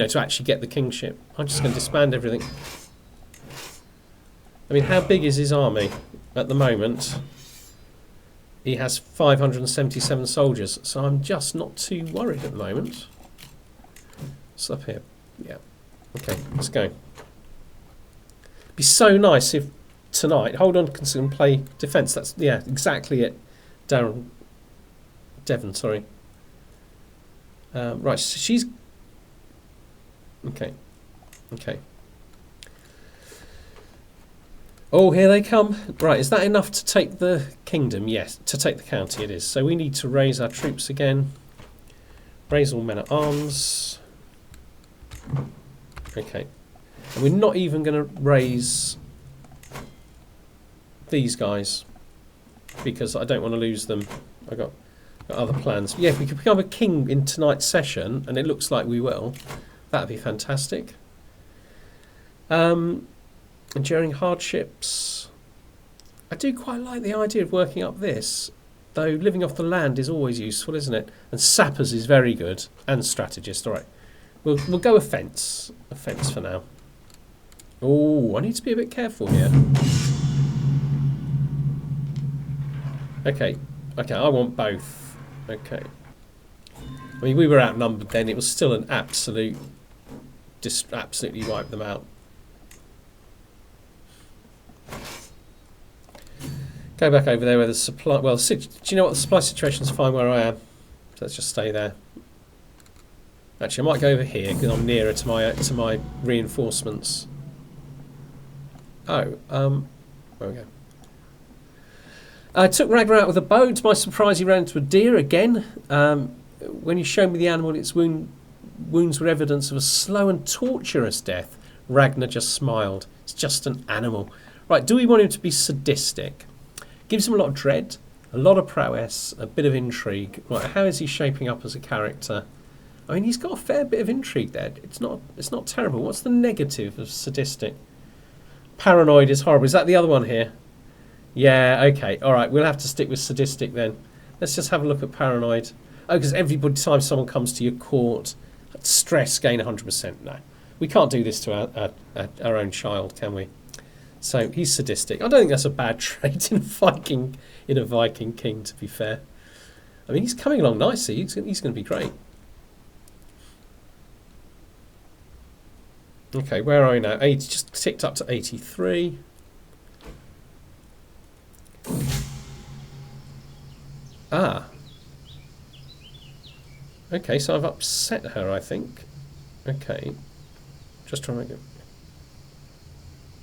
to actually get the kingship. I'm just going to disband everything. I mean, how big is his army at the moment? He has 577 soldiers, so I'm just not too worried at the moment. What's up here? Yeah. Okay, let's go. Be so nice if tonight. Hold on, can play defence. That's yeah, exactly it. Devon, sorry. Right, so she's okay. Okay. Oh, here they come. Right, is that enough to take the kingdom? Yes, to take the county it is. So we need to raise our troops again. Raise all men at arms. Okay. And we're not even going to raise these guys because I don't want to lose them. I've got other plans. Yeah, if we could become a king in tonight's session, and it looks like we will, that'd be fantastic. Enduring hardships. I do quite like the idea of working up this, though living off the land is always useful, isn't it? And sappers is very good, and strategist. All right, we'll go offence for now. Oh, I need to be a bit careful here. Okay, I want both. Okay. I mean, we were outnumbered then. It was still an absolutely wiped them out. Go back over there where the supply... Well, do you know what? The supply situation's fine where I am. So let's just stay there. Actually, I might go over here because I'm nearer to my reinforcements. Oh, there we go. I took Ragnar out with a bow. To my surprise, he ran into a deer again. When he showed me the animal, its wounds were evidence of a slow and torturous death. Ragnar just smiled. It's just an animal. Right, do we want him to be sadistic? Gives him a lot of dread, a lot of prowess, a bit of intrigue. Right, how is he shaping up as a character? I mean, he's got a fair bit of intrigue there. It's not terrible. What's the negative of sadistic? Paranoid is horrible. Is that the other one here? Yeah, okay. All right, we'll have to stick with sadistic then. Let's just have a look at paranoid. Oh, because every time someone comes to your court, stress gain 100%. No, we can't do this to our own child, can we? So he's sadistic. I don't think that's a bad trait in a Viking king, to be fair. I mean, he's coming along nicely. He's going to be great. Okay, where are we now? 80, just ticked up to 83. Ah. Okay, so I've upset her, I think. Okay. Just trying to make it...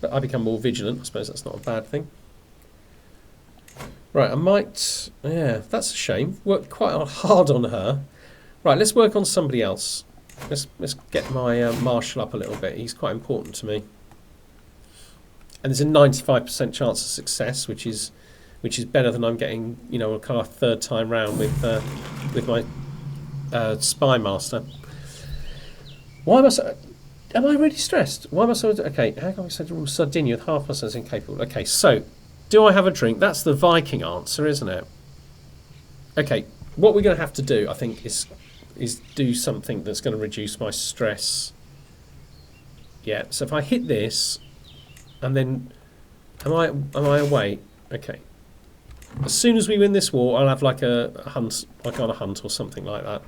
But I become more vigilant. I suppose that's not a bad thing. Right, I might... Yeah, that's a shame. Worked quite hard on her. Right, let's work on somebody else. Let's get my marshal up a little bit. He's quite important to me. And there's a 95% chance of success, which is better than I'm getting, you know, a kind of third time round with my spy master. Why must I... Am I really stressed? Why must I... Okay, how can I say Sardinia with half percent incapable? Okay, so, do I have a drink? That's the Viking answer, isn't it? Okay, what we're going to have to do, I think, is do something that's going to reduce my stress. Yeah, so if I hit this, and then... Am I away? Okay. As soon as we win this war, I'll have like a hunt, like on a hunt or something like that.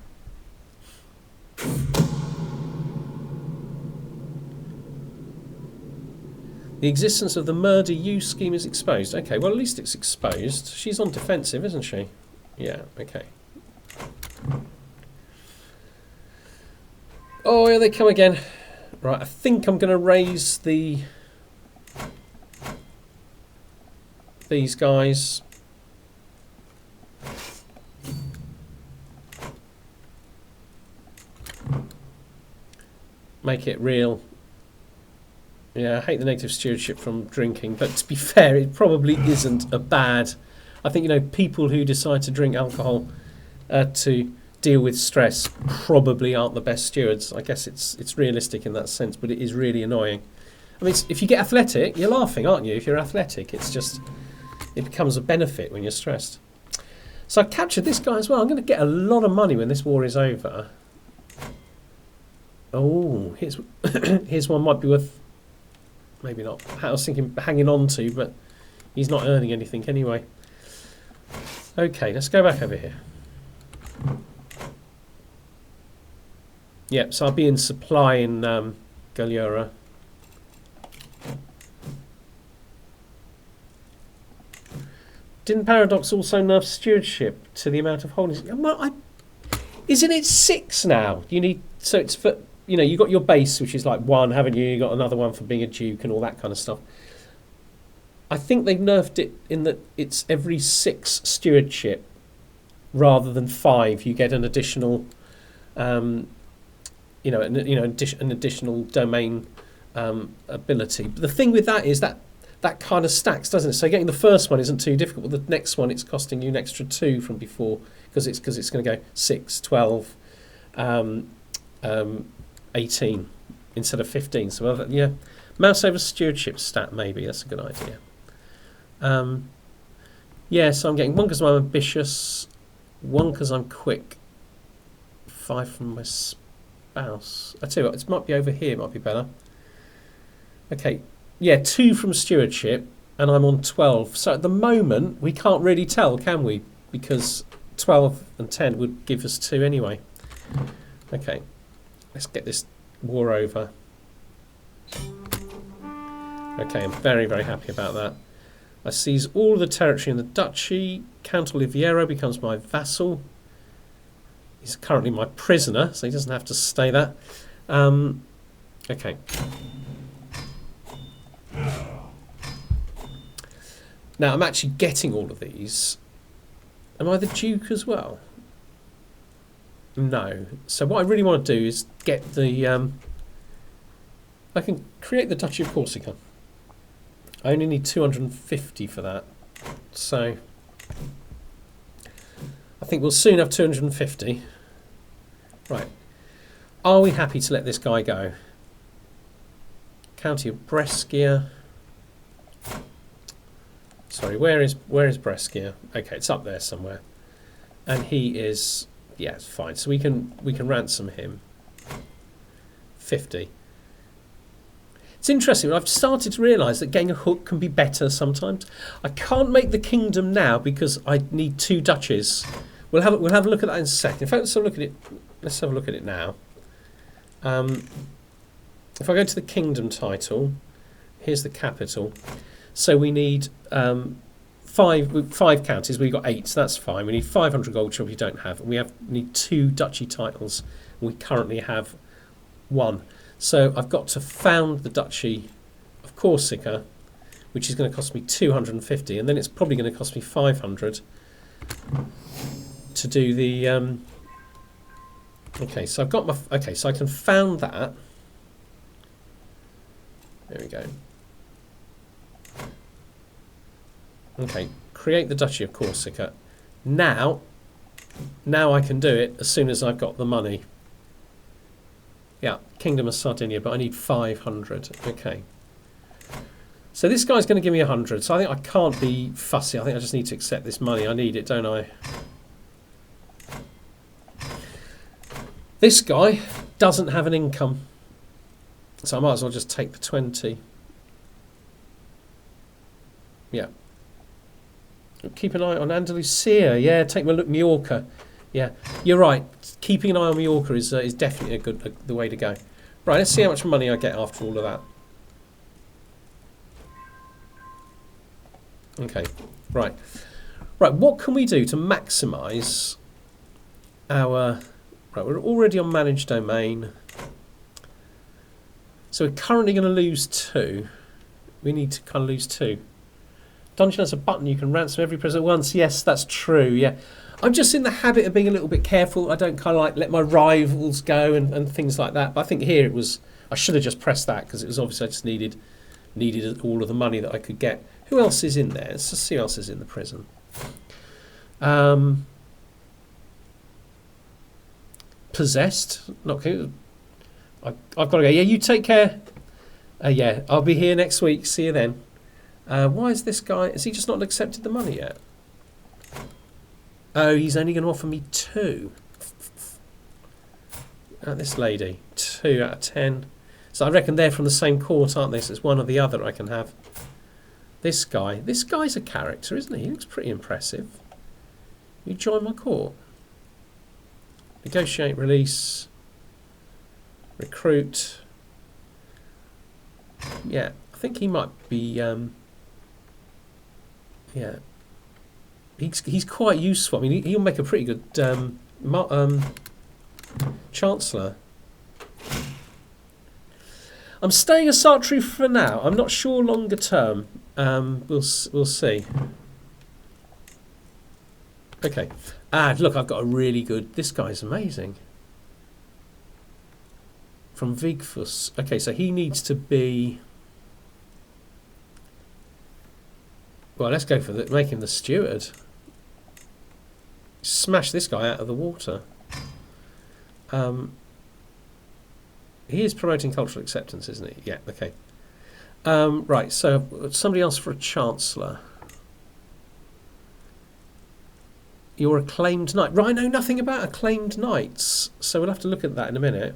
The existence of the murder you scheme is exposed. Okay, well at least it's exposed. She's on defensive, isn't she? Yeah, okay. Oh, here they come again. Right, I think I'm going to raise these guys. Make it real. Yeah, I hate the negative stewardship from drinking, but to be fair, it probably isn't a bad... I think, you know, people who decide to drink alcohol to deal with stress probably aren't the best stewards. I guess it's realistic in that sense, but it is really annoying. I mean, if you get athletic, you're laughing, aren't you? If you're athletic, it's just... It becomes a benefit when you're stressed. So I captured this guy as well. I'm going to get a lot of money when this war is over. Oh, here's one might be worth... maybe not. I was thinking hanging on to, but he's not earning anything anyway. Okay, let's go back over here. Yep, so I'll be in supply in Galura. Didn't Paradox also nerf stewardship to the amount of holdings? Isn't it 6 now? You need, so it's for, you know, you got your base, which is like 1, haven't you? You got another one for being a duke and all that kind of stuff. I think they've nerfed it in that it's every 6 stewardship rather than 5. You get an additional, an additional domain ability. But the thing with that is that kind of stacks, doesn't it? So getting the first one isn't too difficult. But the next one, it's costing you an extra 2 from before because it's going to go 6, 12, 18 instead of 15. So yeah, mouse over stewardship stat maybe. That's a good idea. Yeah, so I'm getting 1 because I'm ambitious, 1 because I'm quick, 5 from my spouse. I tell you what, it might be over here, it might be better. Okay, yeah, 2 from stewardship, and I'm on 12. So at the moment, we can't really tell, can we? Because 12 and 10 would give us 2 anyway. Okay, let's get this war over. Okay, I'm very, very happy about that. I seize all the territory in the duchy. Count Oliviero becomes my vassal. He's currently my prisoner, so he doesn't have to stay there. Okay. Now, I'm actually getting all of these. Am I the duke as well? No. So what I really want to do is get the... I can create the Duchy of Corsica. I only need 250 for that. So I think we'll soon have 250. Right. Are we happy to let this guy go? County of Brescia. Sorry, where is Brescia? Okay, it's up there somewhere. And he is, yeah, it's fine. So we can ransom him. 50. It's interesting. I've started to realise that getting a hook can be better sometimes. I can't make the kingdom now because I need 2 duchies. We'll have a look at that in a second. In fact, let's have a look at it. Let's have a look at it now. If I go to the kingdom title, here's the capital. So we need 5 counties. We've got 8, so that's fine. We need 500 gold, which we don't have. And we need 2 duchy titles. We currently have 1. So I've got to found the Duchy of Corsica, which is going to cost me 250, and then it's probably going to cost me 500 to do the. Okay, so I've got my. Okay, so I can found that. There we go. Okay, create the Duchy of Corsica. Now I can do it as soon as I've got the money. Yeah, Kingdom of Sardinia, but I need 500. Okay. So this guy's going to give me 100, so I think I can't be fussy. I think I just need to accept this money. I need it, don't I? This guy doesn't have an income, so I might as well just take the 20. Yeah. Keep an eye on Andalusia. Yeah, take a look, Mallorca. Yeah, you're right. Keeping an eye on Mallorca is definitely the way to go. Right, let's see how much money I get after all of that. Okay, right. Right, what can we do to maximise our... Right, we're already on managed domain. So we're currently going to lose 2. We need to kind of lose 2. Dungeon has a button you can ransom every prisoner at once. Yes, that's true, yeah. I'm just in the habit of being a little bit careful. I don't kind of like let my rivals go and things like that. But I think here it was... I should have just pressed that because it was obviously I just needed all of the money that I could get. Who else is in there? Let's just see who else is in the prison. Possessed. Not cool. I've got to go. Yeah, you take care. Yeah, I'll be here next week. See you then. Why is this guy... Has he just not accepted the money yet? Oh, he's only going to offer me 2. This lady. 2 out of 10. So I reckon they're from the same court, aren't they? So it's one or the other I can have. This guy. This guy's a character, isn't he? He looks pretty impressive. You join my court. Negotiate, release, recruit. Yeah, I think he might be. Yeah, he's quite useful. I mean, he'll make a pretty good chancellor. I'm staying a Sartre for now. I'm not sure longer term. We'll see. Okay. Look, I've got a really good. This guy's amazing. From Vigfus. Okay, so he needs to be. Well, let's go for make him the steward. Smash this guy out of the water. He is promoting cultural acceptance, isn't he? Yeah, okay. Right, so somebody else for a chancellor. You're acclaimed knight. Right, I know nothing about acclaimed knights, so we'll have to look at that in a minute.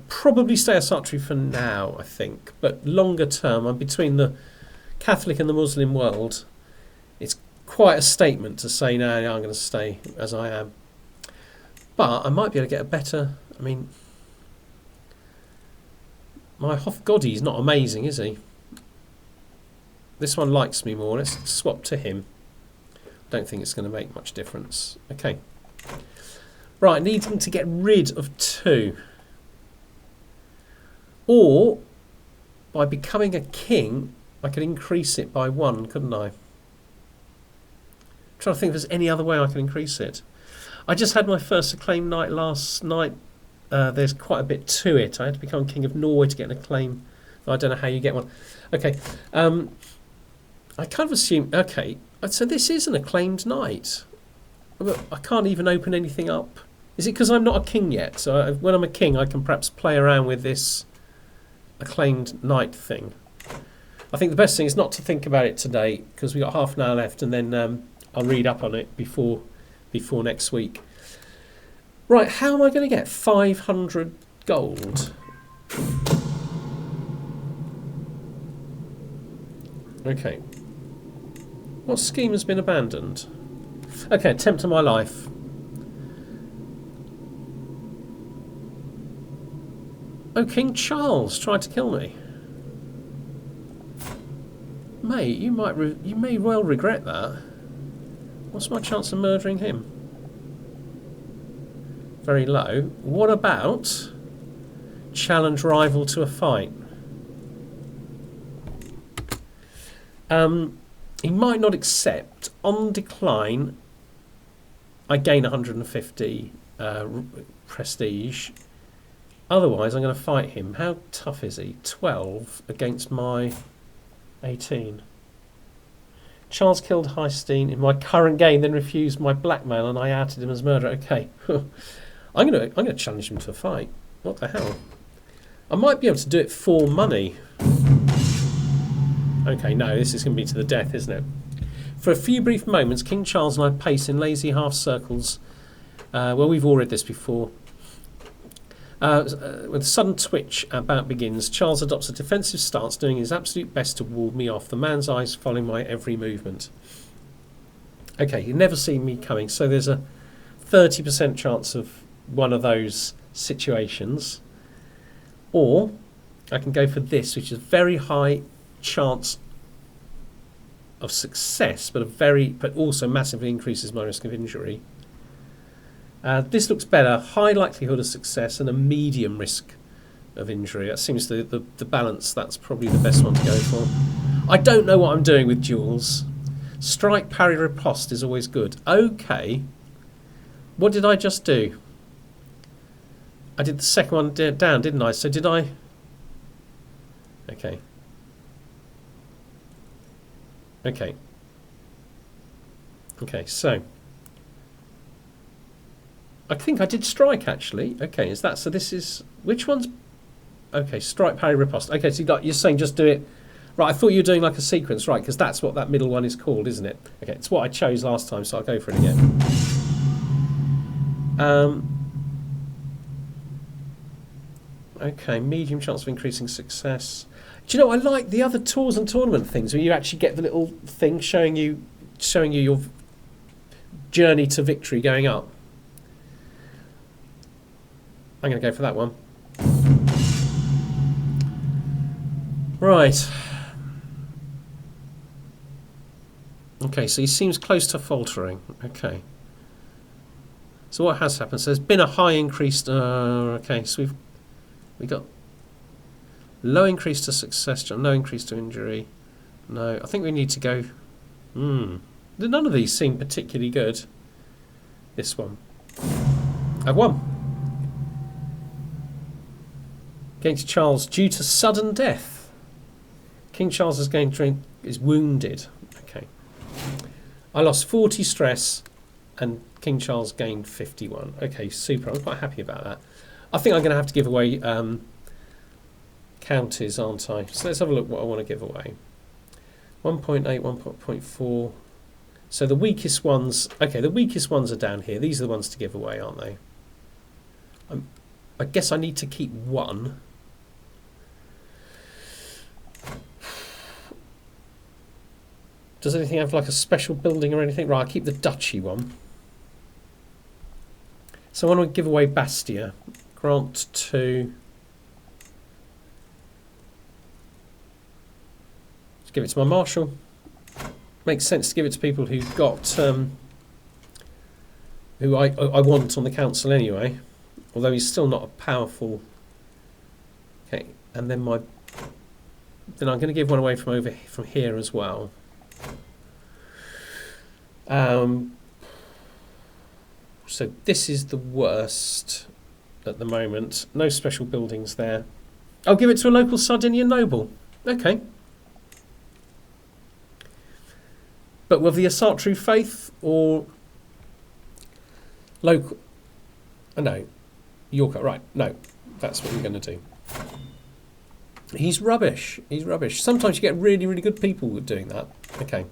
Probably stay a Sartre for now, I think. But longer term, I'm between the Catholic and the Muslim world. It's quite a statement to say, no, I'm going to stay as I am. But I might be able to get a better... I mean... My Hofgodi's not amazing, is he? This one likes me more. Let's swap to him. Don't think it's going to make much difference. Okay. Right, needing to get rid of 2. Or, by becoming a king, I could increase it by 1, couldn't I? I'm trying to think if there's any other way I can increase it. I just had my first acclaimed knight last night. There's quite a bit to it. I had to become King of Norway to get an acclaim. I don't know how you get one. Okay. I kind of assume... Okay. So this is an acclaimed knight. But I can't even open anything up. Is it because I'm not a king yet? So when I'm a king, I can perhaps play around with this acclaimed knight thing. I think the best thing is not to think about it today, because we've got half an hour left, and then I'll read up on it before next week. Right, how am I going to get 500 gold? Okay. What scheme has been abandoned? Okay, attempt of my life. Oh, King Charles tried to kill me. Mate, you may well regret that. What's my chance of murdering him? Very low. What about challenge rival to a fight? He might not accept. On decline, I gain 150 prestige. Otherwise, I'm going to fight him. How tough is he? 12 against my 18. Charles killed Haestein in my current game, then refused my blackmail, and I outed him as murderer. Okay. I'm going to challenge him to a fight. What the hell? I might be able to do it for money. Okay, no, this is going to be to the death, isn't it? For a few brief moments, King Charles and I pace in lazy half circles. Well, we've all read this before. With a sudden twitch, our bout begins. Charles adopts a defensive stance, doing his absolute best to ward me off, the man's eyes following my every movement. Okay, you never see me coming, so there's a 30% chance of one of those situations. Or I can go for this, which is very high chance of success, but also massively increases my risk of injury. This looks better. High likelihood of success and a medium risk of injury. That seems the balance. That's probably the best one to go for. I don't know what I'm doing with duels. Strike, parry, riposte is always good. Okay. What did I just do? I did the second one down, didn't I? So did I... Okay. Okay. Okay, so... I think I did strike, actually. Okay, is that... So this is... Which one's... Okay, strike, parry, riposte. Okay, so you're saying just do it... Right, I thought you were doing like a sequence, right, because that's what that middle one is called, isn't it? Okay, it's what I chose last time, so I'll go for it again. Okay, medium chance of increasing success. Do you know, I like the other tours and tournament things where you actually get the little thing showing you your journey to victory going up. I'm going to go for that one. Right. Okay, so he seems close to faltering. Okay. So what has happened? So there's been a high increase. Okay, so we got low increase to success, no increase to injury. No, I think we need to go. None of these seem particularly good. This one. I've won. Against Charles due to sudden death. King Charles is wounded. Okay. I lost 40 stress and King Charles gained 51. Okay, super. I'm quite happy about that. I think I'm going to have to give away counties, aren't I? So let's have a look what I want to give away. 1.8, 1.4. So the weakest ones, okay, the weakest ones are down here. These are the ones to give away, aren't they? I guess I need to keep one. Does anything have like a special building or anything? Right, I'll keep the duchy one. So I want to give away Bastia. Grant to... Let's give it to my marshal. Makes sense to give it to people who've got... who I want on the council anyway. Although he's still not a powerful... Okay, and then I'm going to give one away from here as well. So this is the worst at the moment. No special buildings there. I'll give it to a local Sardinian noble. Okay. But with the Asatru faith or local... Oh, no. York, right. No. That's what we're going to do. He's rubbish. He's rubbish. Sometimes you get really, really good people doing that. Okay.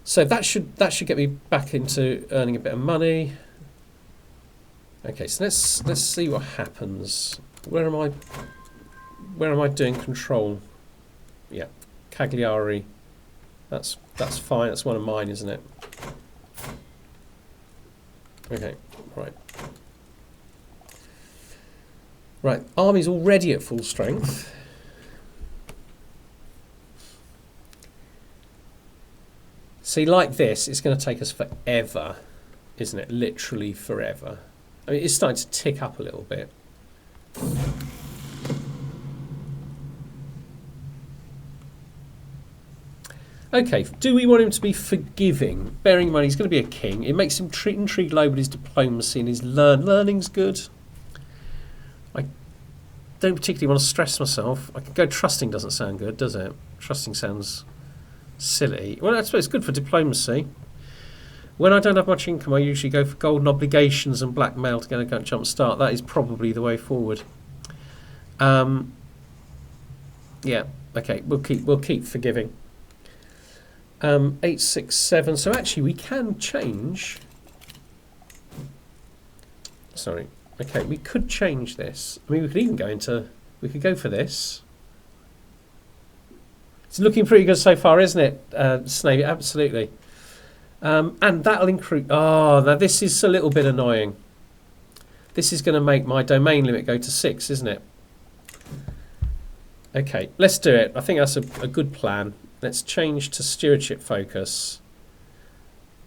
So that should get me back into earning a bit of money. Okay, so let's see what happens. Where am I doing control? Yeah, Cagliari. That's fine. That's one of mine, isn't it? Okay, right. Right, army's already at full strength. See, like this, it's going to take us forever, isn't it? Literally forever. I mean, it's starting to tick up a little bit. Okay, do we want him to be forgiving? Bearing in mind he's going to be a king. It makes him intrigued low with his diplomacy and his learning's good. I don't particularly want to stress myself. I could go trusting doesn't sound good, does it? Trusting sounds... silly. Well, I suppose it's good for diplomacy. When I don't have much income, I usually go for golden obligations and blackmail to get a jump start. That is probably the way forward. Yeah. Okay. We'll keep forgiving. 867. So actually, we can change. Sorry. Okay. We could change this. I mean, we could even go into. We could go for this. It's looking pretty good so far, isn't it, Snake? Absolutely. And that'll increase... Oh, now this is a little bit annoying. This is going to make my domain limit go to 6, isn't it? Okay, let's do it. I think that's a good plan. Let's change to stewardship focus.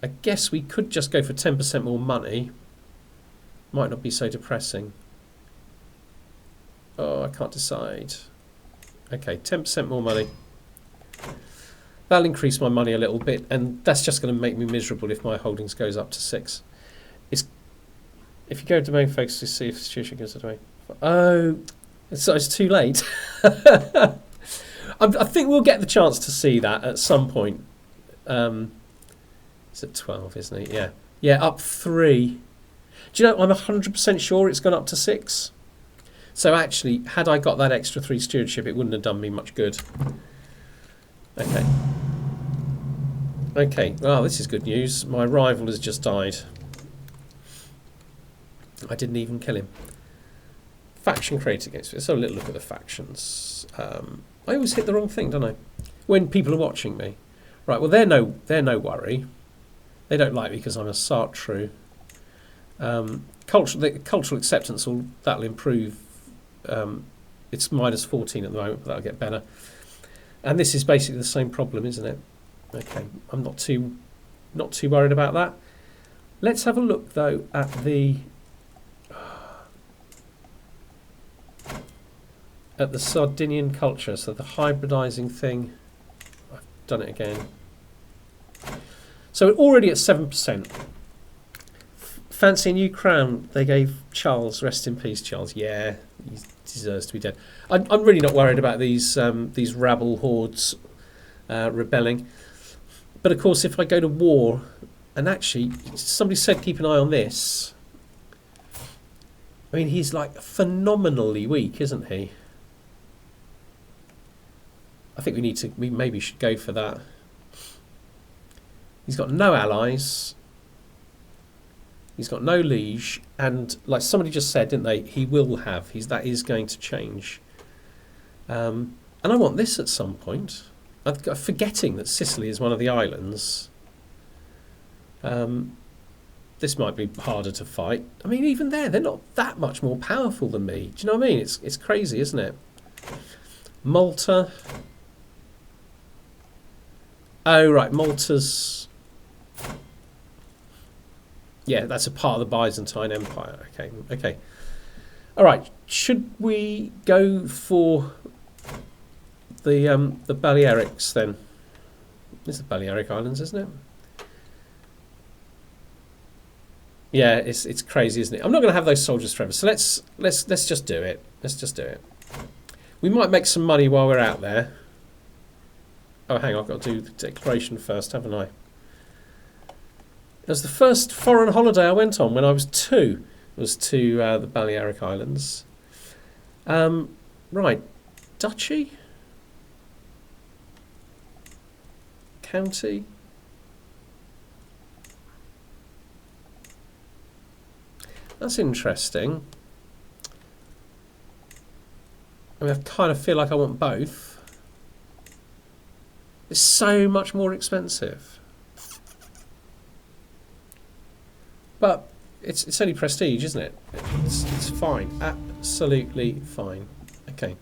I guess we could just go for 10% more money. Might not be so depressing. Oh, I can't decide. Okay, 10% more money. That'll increase my money a little bit, and that's just going to make me miserable if my holdings goes up to 6. If you go to domain focus to see if stewardship goes to domain. Oh, it's too late. I think we'll get the chance to see that at some point. It's at 12, isn't it? Yeah. Yeah, up 3. Do you know, I'm 100% sure it's gone up to 6. So actually, had I got that extra 3 stewardship, it wouldn't have done me much good. Okay. Okay, well, this is good news. My rival has just died. I didn't even kill him. Faction created against me. Let's have a little look at the factions. I always hit the wrong thing, don't I? When people are watching me. Right, well, they're no worry. They don't like me because I'm a Sartre. The cultural acceptance, that'll improve. It's minus 14 at the moment, but that'll get better. And this is basically the same problem, isn't it? Okay, I'm not too worried about that. Let's have a look though at the Sardinian culture. So the hybridizing thing. I've done it again. So we're already at 7%. Fancy a new crown they gave Charles. Rest in peace, Charles. Yeah, he deserves to be dead. I'm really not worried about these rabble hordes rebelling. But of course, if I go to war, and actually, somebody said keep an eye on this. I mean, he's like phenomenally weak, isn't he? I think we maybe should go for that. He's got no allies. He's got no liege, and like somebody just said, didn't they? He will have. That is going to change. And I want this at some point. I'm forgetting that Sicily is one of the islands. This might be harder to fight. I mean, even there, they're not that much more powerful than me. Do you know what I mean? It's crazy, isn't it? Malta. Oh, right, Malta's... Yeah, that's a part of the Byzantine Empire. Okay. All right, should we go for the Balearics then? This is the Balearic Islands, isn't it? Yeah, it's crazy, isn't it? I'm not going to have those soldiers forever, so let's just do it. Let's just do it. We might make some money while we're out there. Oh, hang on, I've got to do the declaration first, haven't I? It was the first foreign holiday I went on when I was 2. It was to the Balearic Islands. Right, duchy, county. That's interesting. I mean, I kind of feel like I want both. It's so much more expensive. But it's only prestige, isn't it? It's fine. Absolutely fine. Okay.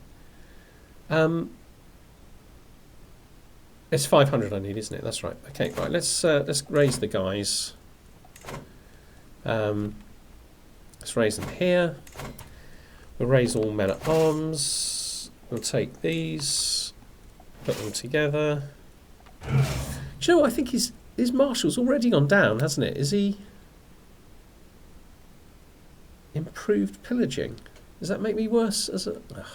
It's 500 I need, isn't it? That's right. Okay, right. Let's raise the guys. Let's raise them here. We'll raise all men at arms. We'll take these, put them together. Do you know what? I think his marshal's already gone down, hasn't it? Is he? Improved pillaging. Does that make me worse as a... Ugh.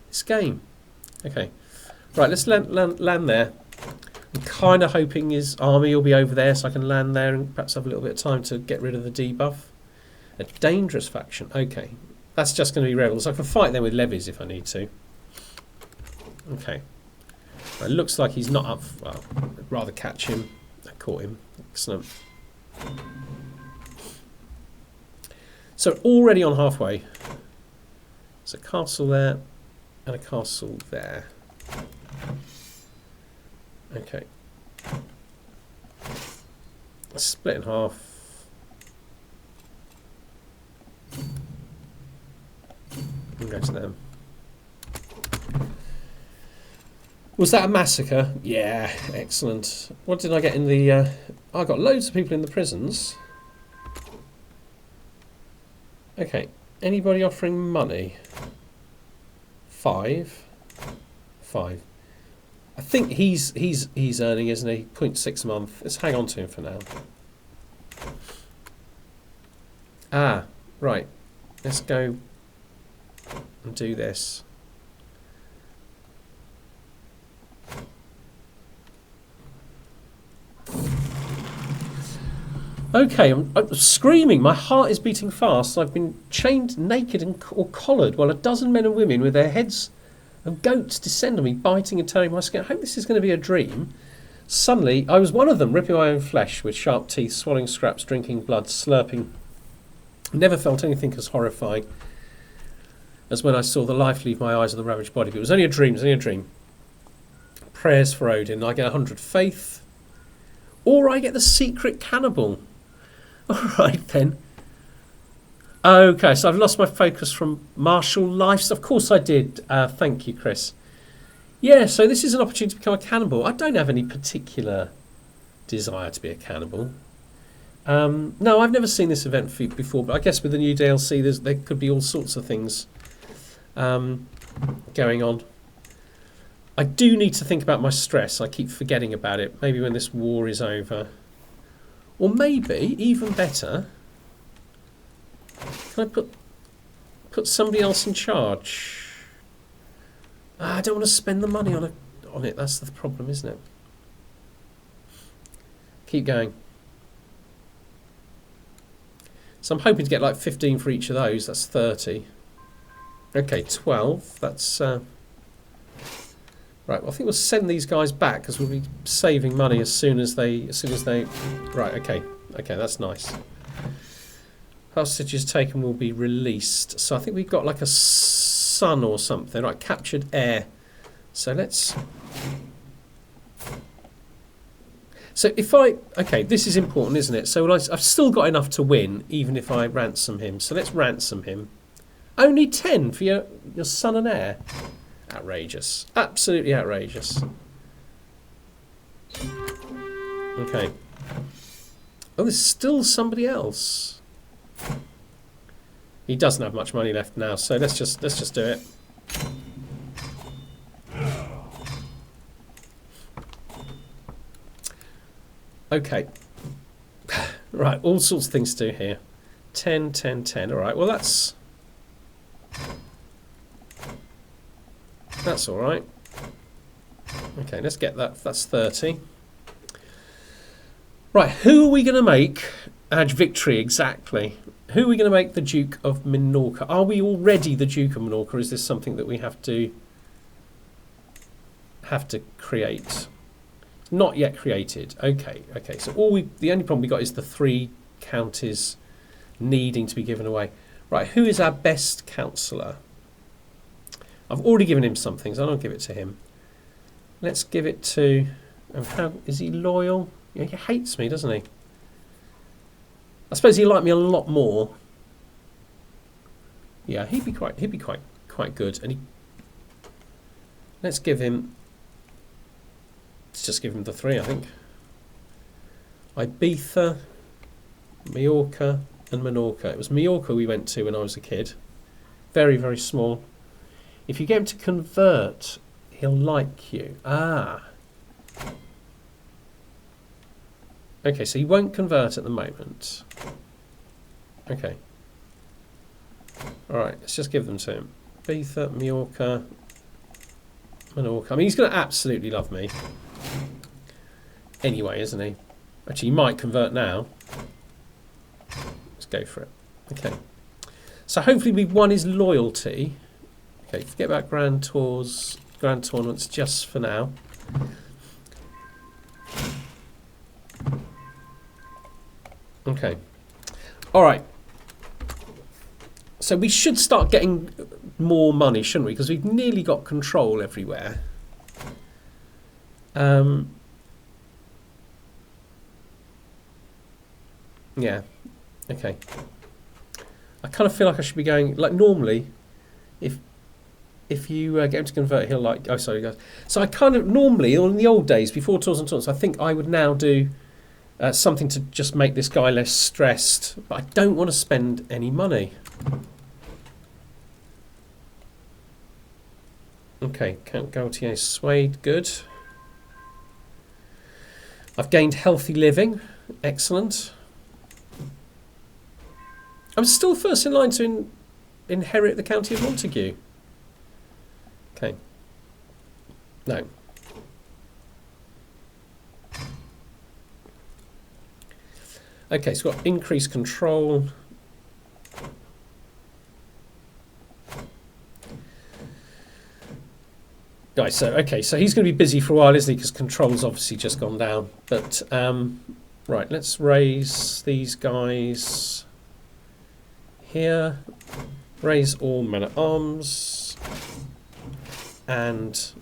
This game. Okay. Right, let's land there. I'm kind of hoping his army will be over there so I can land there and perhaps have a little bit of time to get rid of the debuff. A dangerous faction. Okay. That's just going to be rebels. I can fight them with levies if I need to. Okay. Right, looks like he's not up... Well, I'd rather catch him. I caught him. Excellent. So already on halfway. There's a castle there and a castle there. Okay. Let's split in half. And go to them. Was that a massacre? Yeah, excellent. What did I get in the... I got loads of people in the prisons. Okay, anybody offering money? 5. I think he's earning, isn't he? 0.6 a month. Let's hang on to him for now. Ah, right. Let's go and do this. Okay, I'm screaming. My heart is beating fast. I've been chained naked or collared while a dozen men and women with their heads of goats descend on me, biting and tearing my skin. I hope this is going to be a dream. Suddenly, I was one of them, ripping my own flesh with sharp teeth, swallowing scraps, drinking blood, slurping. Never felt anything as horrifying. as when I saw the life leave my eyes of the ravaged body. But it was only a dream. It was only a dream. Prayers for Odin. I get 100 faith. Or I get the secret cannibal. All right, then. Okay, so I've lost my focus from martial life. Of course I did. Thank you, Chris. Yeah, so this is an opportunity to become a cannibal. I don't have any particular desire to be a cannibal. No, I've never seen this event before, but I guess with the new DLC, there could be all sorts of things going on. I do need to think about my stress. I keep forgetting about it. Maybe when this war is over. Or maybe, even better, can I put somebody else in charge? I don't want to spend the money on it. That's the problem, isn't it? Keep going. So I'm hoping to get like 15 for each of those. That's 30. Okay, 12. That's right. Well, I think we'll send these guys back because we'll be saving money as soon as they. Right. Okay. Okay, that's nice. Hostages taken will be released. So I think we've got like a sun or something. Right, captured air. So let's. So if okay, this is important, isn't it? So I've still got enough to win, even if I ransom him. So let's ransom him. Only 10 for your son and heir. Outrageous. Absolutely outrageous. Okay. Oh, there's still somebody else. He doesn't have much money left now, so let's just do it. Okay. Right, all sorts of things to do here. 10, 10, 10. All right, well that's all right. Okay, let's get that. That's 30. Right, who are we going to make Edge Victory exactly? Who are we going to make the Duke of Minorca? Are we already the Duke of Minorca, or is this something that we have to create? Not yet created. Okay, okay. So the only problem we got is the 3 counties needing to be given away. Right, who is our best councillor? I've already given him something, so I don't give it to him. Let's give it to. How is he loyal? Yeah, he hates me, doesn't he? I suppose he'd like me a lot more. Yeah, he'd be quite good. And let's give him. Let's just give him the 3, I think. Ibiza, Majorca, and Minorca. It was Majorca we went to when I was a kid. Very, very small. If you get him to convert, he'll like you. Ah. Okay, so he won't convert at the moment. Okay. Alright, let's just give them to him. Ibiza, Majorca, Minorca. I mean, he's going to absolutely love me. Anyway, isn't he? Actually, he might convert now. Let's go for it. Okay. So hopefully we've won his loyalty. Okay, forget about grand tournaments just for now. Okay. All right. So we should start getting more money, shouldn't we? Because we've nearly got control everywhere. Yeah. Okay. I kind of feel like I should be going like normally. If you get him to convert, he'll like. Oh, sorry, guys. So I kind of normally, or in the old days before Tours and Taunts, I think I would now do something to just make this guy less stressed. But I don't want to spend any money. Okay, Count Gaultier swayed. Good. I've gained healthy living. Excellent. I'm still first in line to inherit the County of Montague. Okay. No. Okay, so we've got increased control. Right, so okay, so he's going to be busy for a while, isn't he? Because control's obviously just gone down. But right, let's raise these guys here. Raise all men-at-arms. And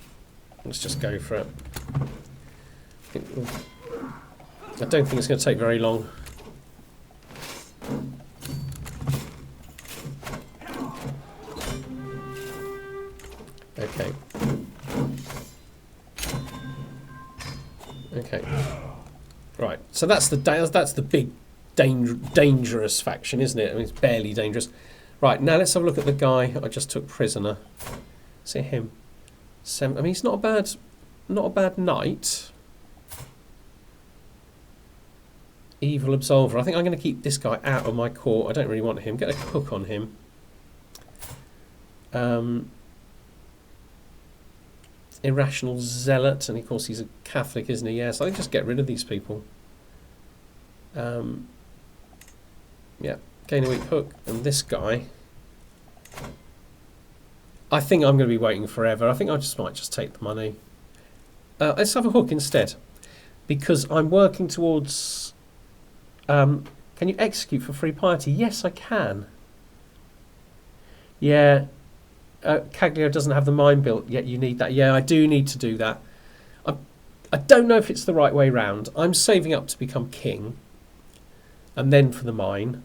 let's just go for it. I don't think it's going to take very long. Okay. Okay. Right. So that's the big dangerous faction, isn't it? I mean, it's barely dangerous. Right. Now let's have a look at the guy I just took prisoner. See him. I mean, he's not a bad knight. Evil Absolver. I think I'm going to keep this guy out of my court. I don't really want him. Get a cook on him. Irrational Zealot, and of course he's a Catholic, isn't he? Yes, I think just get rid of these people. Yeah, gain a weak hook, and this guy. I think I'm going to be waiting forever. I think I might just take the money. Let's have a hook instead, because I'm working towards. Can you execute for free piety? Yes, I can. Yeah. Caglio doesn't have the mine built yet. You need that. Yeah, I do need to do that. I don't know if it's the right way round. I'm saving up to become king, and then for the mine.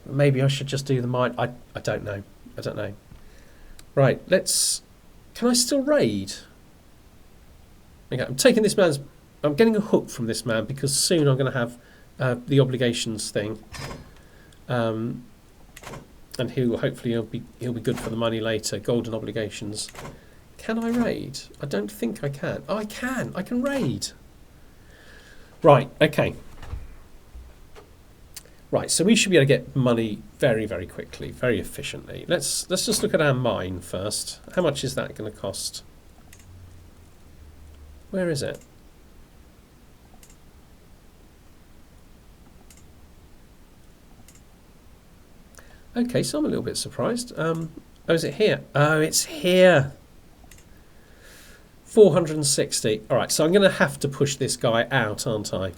Maybe I should just do the mine. I don't know. I don't know. Right. Let's. Can I still raid? Okay. I'm taking this man's. I'm getting a hook from this man because soon I'm going to have the obligations thing. And hopefully he'll be good for the money later. Golden obligations. Can I raid? I don't think I can. Oh, I can. I can raid. Right. Okay. Right. So we should be able to get money very, very quickly, very efficiently. Let's just look at our mine first. How much is that going to cost? Where is it? Okay, so I'm a little bit surprised. Oh, is it here? Oh, it's here. 460. All right, so I'm going to have to push this guy out, aren't I?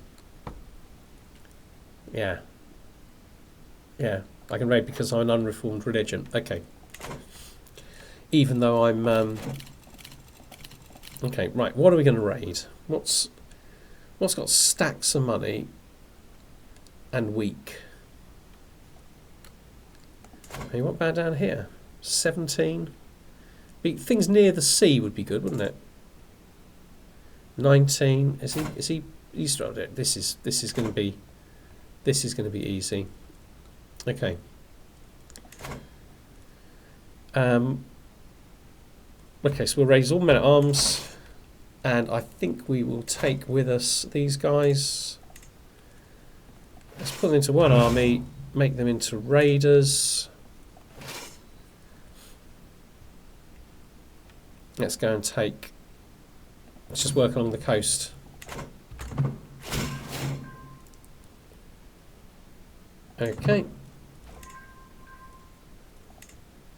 Yeah. Yeah, I can raid because I'm an unreformed religion. Okay. Even though I'm... Okay, right, what are we going to raid? What's got stacks of money and weak? Hey, what about down here? 17. Things near the sea would be good, wouldn't it? 19. Is he? He's this is going to be easy. Okay. Okay, so we'll raise all men at arms, and I think we will take with us these guys. Let's put them into one army, make them into raiders. Let's go and take. Let's just work along the coast. Okay.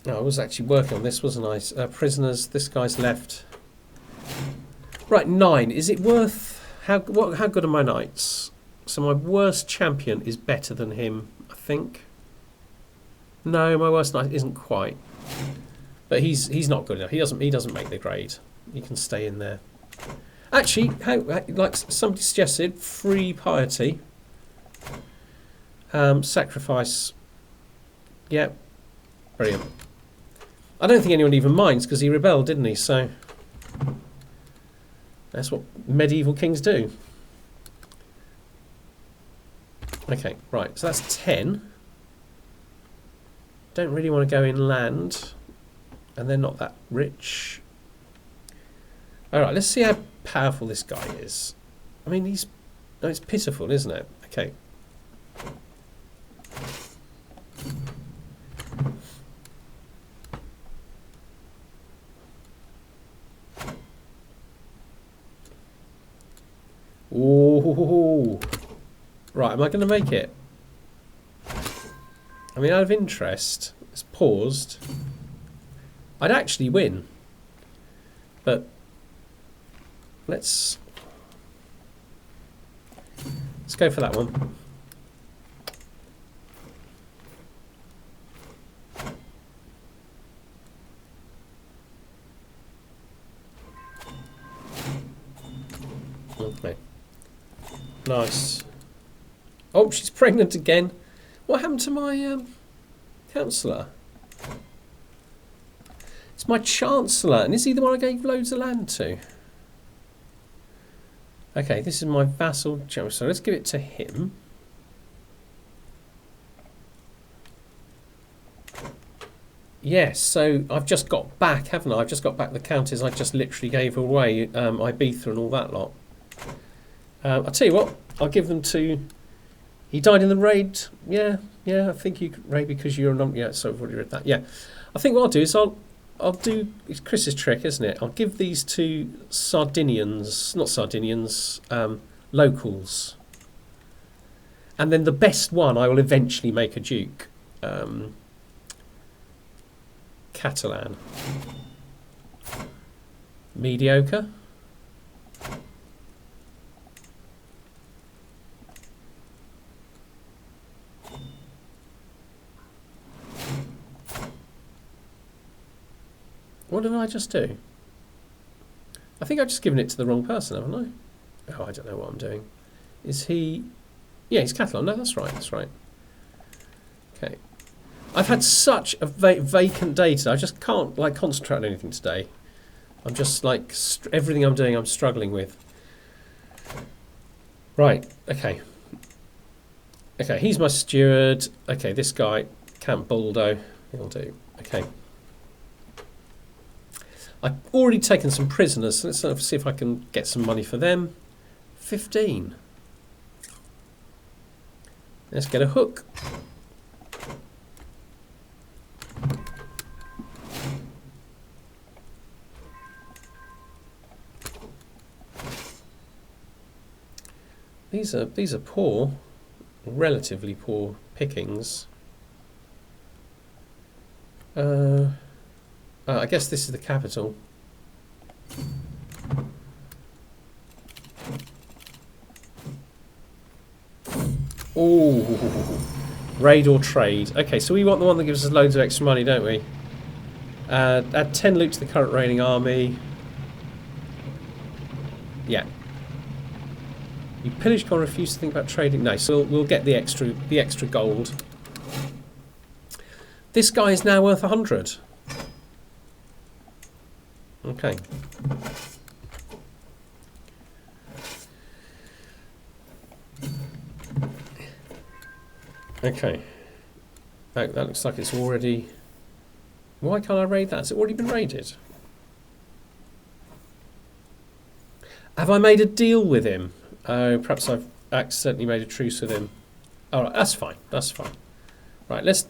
Oh, I was actually working on this, wasn't I? Prisoners. This guy's left. Right, 9. Is it worth? How good are my knights? So my worst champion is better than him, I think. No, my worst knight isn't quite. But he's not good enough. He doesn't make the grade. He can stay in there. Actually, like somebody suggested, free piety. Sacrifice. Yeah, brilliant. I don't think anyone even minds because he rebelled, didn't he? So that's what medieval kings do. Okay, right. So that's 10. Don't really want to go inland. And they're not that rich. Alright, let's see how powerful this guy is. I mean, it's pitiful, isn't it? Okay. Ooh. Right, am I going to make it? I mean, out of interest, it's paused. I'd actually win, but let's go for that one. Nice. Oh, she's pregnant again. What happened to my councillor? It's my chancellor, and is he the one I gave loads of land to? Okay, this is my vassal, so let's give it to him. Yes, so I've just got back, haven't I? I've just got back the counties I just literally gave away, Ibiza and all that lot. I'll tell you what, I'll give them to... He died in the raid. Yeah, I think you could raid because you're not... Yeah, so I've already read that. Yeah, I think what I'll do is I'll do... It's Chris's trick, isn't it? I'll give these to Sardinians, not Sardinians, locals. And then the best one I will eventually make a duke. Catalan. Mediocre. What did I just do? I think I've just given it to the wrong person, haven't I? Oh, I don't know what I'm doing. Is he... Yeah, he's Catalan. No, that's right, that's right. Okay. I've had such a vacant day today. I just can't like concentrate on anything today. I'm just like everything I'm doing I'm struggling with. Right, okay. Okay, he's my steward. Okay, this guy, Camp Baldo, he'll do. Okay. I've already taken some prisoners, so let's see if I can get some money for them. 15. Let's get a hook. These are poor, relatively poor pickings. I guess this is the capital. Oh, raid or trade. Okay, so we want the one that gives us loads of extra money, don't we? Add 10 loot to the current raiding army. Yeah. You pillaged or refuse to think about trading. No, so we'll get the extra gold. This guy is now worth 100. Okay. Okay. Oh, that looks like it's already... Why can't I raid that? Has it already been raided? Have I made a deal with him? Oh, perhaps I've accidentally made a truce with him. All right, that's fine. That's fine. Right, let's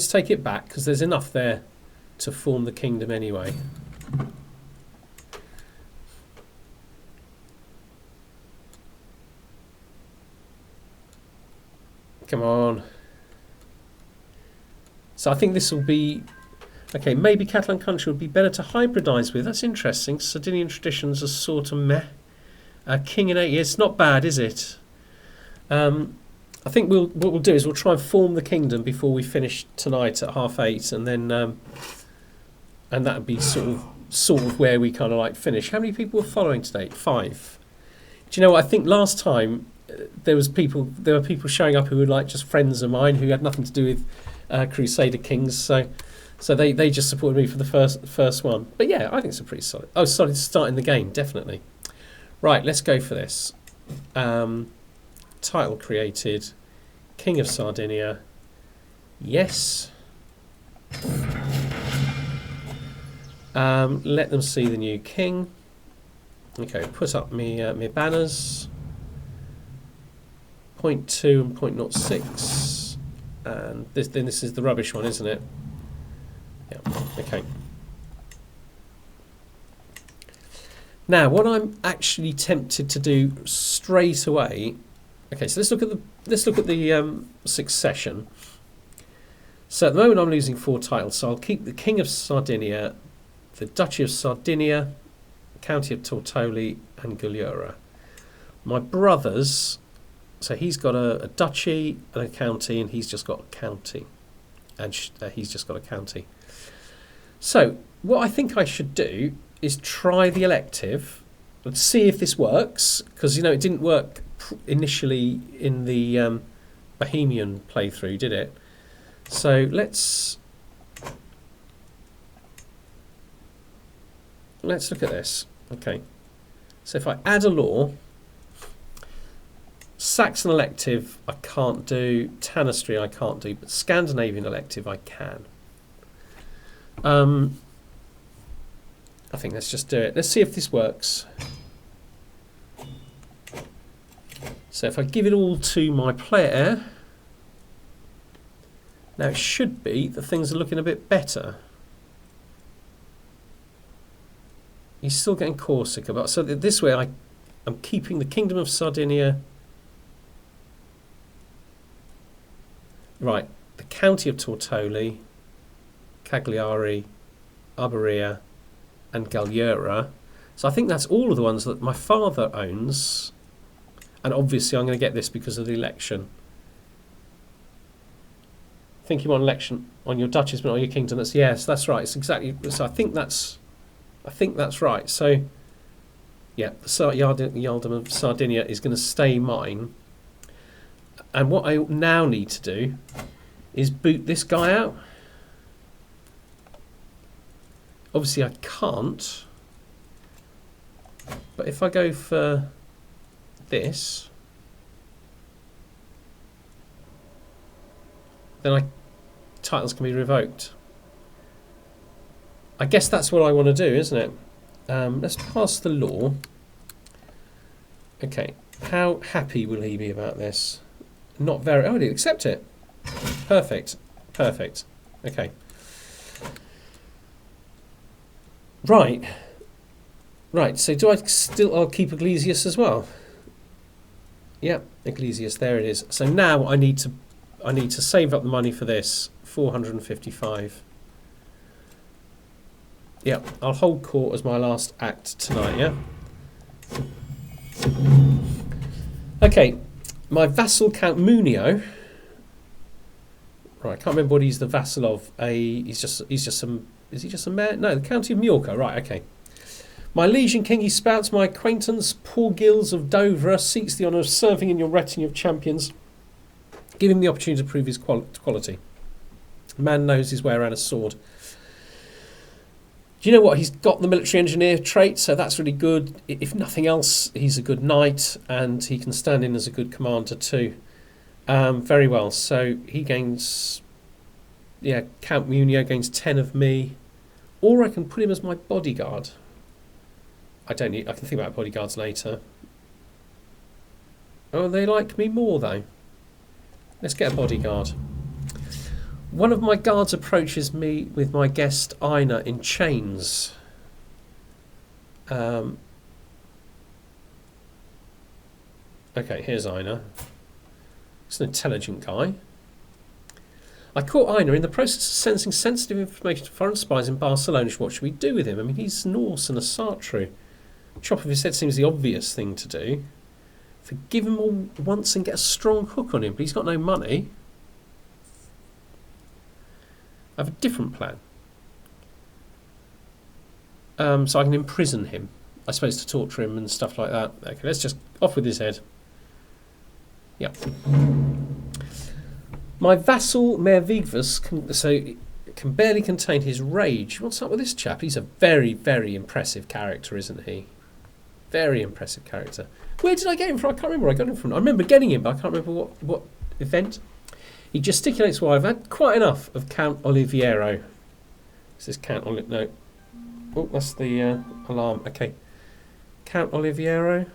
take it back because there's enough there to form the kingdom anyway. Come on. So I think this will be... Okay, maybe Catalan country would be better to hybridise with. That's interesting. Sardinian traditions are sort of meh. King in 8 years. It's not bad, is it? I think what we'll do is we'll try and form the kingdom before we finish tonight at 8:30, and then and that would be sort of where we kind of like finish. How many people were following today? 5. Do you know what? I think last time there were people showing up who were like just friends of mine who had nothing to do with Crusader Kings. So they just supported me for the first one. But yeah, I think it's a pretty solid. Oh, solid start in the game, definitely. Right, let's go for this. Title created. King of Sardinia. Yes. Let them see the new king. Okay, put up me banners. 0.2 and 0.06. And this is the rubbish one, isn't it? Yeah, okay. Now, what I'm actually tempted to do straight away. Okay, so let's look at the succession. So at the moment, I'm losing 4 titles. So I'll keep the King of Sardinia, the Duchy of Sardinia, County of Tortoli, and Gallura. My brothers. So he's got a duchy and a county, and he's just got a county, and he's just got a county. So what I think I should do is try the elective let's see if this works, because it didn't work initially in the Bohemian playthrough, did it? So let's look at this. Okay, so if I add a law, Saxon elective I can't do, Tanistry I can't do, but Scandinavian elective I can. I think let's just do it. Let's see if this works. So if I give it all to my player, now it should be that things are looking a bit better. He's still getting Corsica, but so this way I'm keeping the Kingdom of Sardinia. Right, the County of Tortoli, Cagliari, Arborea, and Galliera. So I think that's all of the ones that my father owns. And obviously I'm going to get this because of the election. I think you want election on your duchies, but not on your kingdom. Yes, that's right. It's exactly. So I think that's right. So yeah, the Earldom of Sardinia is going to stay mine. And what I now need to do is boot this guy out. Obviously I can't, but if I go for this, then titles can be revoked. I guess that's what I want to do, isn't it? Let's pass the law. Okay, how happy will he be about this? Not very. Oh, he'll accept it. Perfect. Perfect. Okay. Right. Right, so do I'll keep Ecclesius as well? Yeah, Ecclesius, there it is. So now I need to save up the money for this. 455. Yeah, I'll hold court as my last act tonight, yeah? Okay, my vassal Count Munio. Right, I can't remember what he's the vassal of. He's just some. Is he just a mayor? No, the County of Mallorca. Right, okay. My liege king, he spouts my acquaintance, Paul Gills of Dover, seeks the honour of serving in your retinue of champions. Give him the opportunity to prove his quality. The man knows his way around a sword. Do you know what? He's got the military engineer trait, so that's really good. If nothing else, he's a good knight, and he can stand in as a good commander too. Very well. So he gains, yeah, Count Munio gains 10 of me, or I can put him as my bodyguard. I can think about bodyguards later. Oh, they like me more though. Let's get a bodyguard. One of my guards approaches me with my guest Ina in chains. Okay, here's Ina. He's an intelligent guy. I caught Ina in the process of sensing sensitive information to foreign spies in Barcelona. What should we do with him? I mean, he's Norse and a Sartre. Chop off his head seems the obvious thing to do. Forgive him all once and get a strong hook on him, but he's got no money. I have a different plan. So I can imprison him. I suppose to torture him and stuff like that. Okay, let's just off with his head. Yep. My vassal Mayor Vigvus can barely contain his rage. What's up with this chap? He's a very, very impressive character, isn't he? Very impressive character. Where did I get him from? I can't remember where I got him from. I remember getting him, but I can't remember what event. He gesticulates well. I've had quite enough of Count Oliviero. This is Count no. Oh, that's the alarm. Okay. Count Oliviero.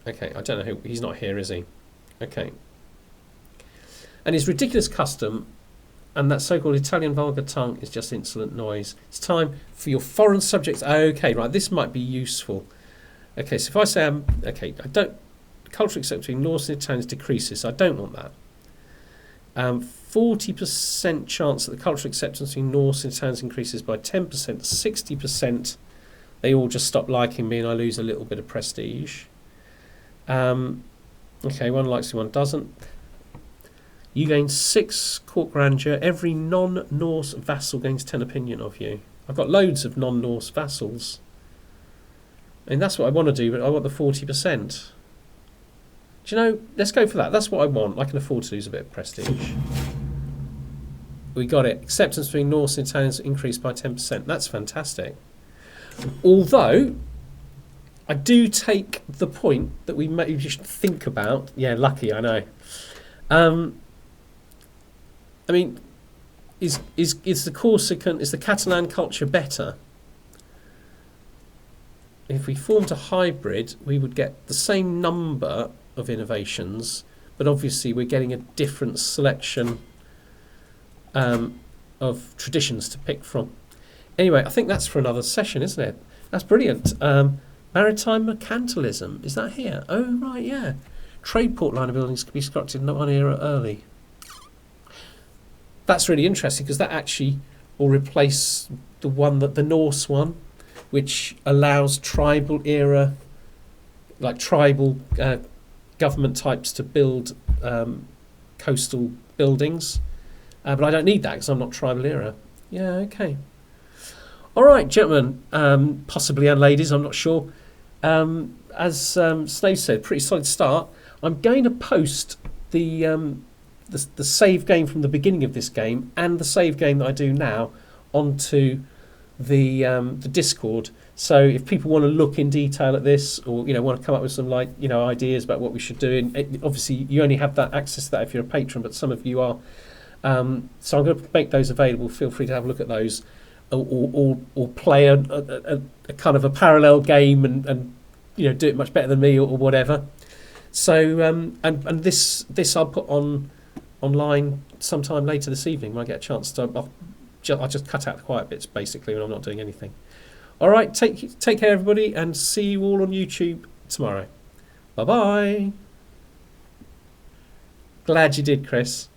Okay, I don't know who. He's not here, is he? Okay. And his ridiculous custom and that so-called Italian vulgar tongue is just insolent noise. It's time for your foreign subjects. Okay, right, this might be useful. Okay, so if I say, cultural acceptance between Norse and Italians decreases, so I don't want that. 40% chance that the cultural acceptance between Norse and Italians increases by 10%, 60%, they all just stop liking me and I lose a little bit of prestige. Okay, one likes you, one doesn't. You gain 6 court grandeur. Every non-Norse vassal gains 10 opinion of you. I've got loads of non-Norse vassals. And that's what I want to do, but I want the 40%. Do you know, let's go for that. That's what I want. I can afford to lose a bit of prestige. We got it. Acceptance between Norse and Italians increased by 10%. That's fantastic. Although, I do take the point that we maybe should think about. Yeah, lucky, I know. I mean, is the Corsican, is the Catalan culture better? If we formed a hybrid, we would get the same number of innovations, but obviously we're getting a different selection of traditions to pick from. Anyway, I think that's for another session, isn't it? That's brilliant. Maritime mercantilism, is that here? Oh, right, yeah. Trade port line of buildings could be constructed in one era early. That's really interesting because that actually will replace the Norse one, which allows tribal era, like tribal government types to build coastal buildings. But I don't need that because I'm not tribal era. Yeah, okay. All right, gentlemen, possibly, and ladies, I'm not sure. As Snave said, pretty solid start. I'm going to post the save game from the beginning of this game and the save game that I do now onto the Discord. So if people want to look in detail at this, or want to come up with some ideas about what we should do, and obviously you only have that access to that if you're a patron, but some of you are. So I'm going to make those available. Feel free to have a look at those, or play a kind of a parallel game and do it much better than me or whatever. So and this I'll put online sometime later this evening when I get a chance to. I'll just cut out the quiet bits basically when I'm not doing anything. All right, take care everybody, and see you all on YouTube tomorrow. Bye bye. Glad you did, Chris.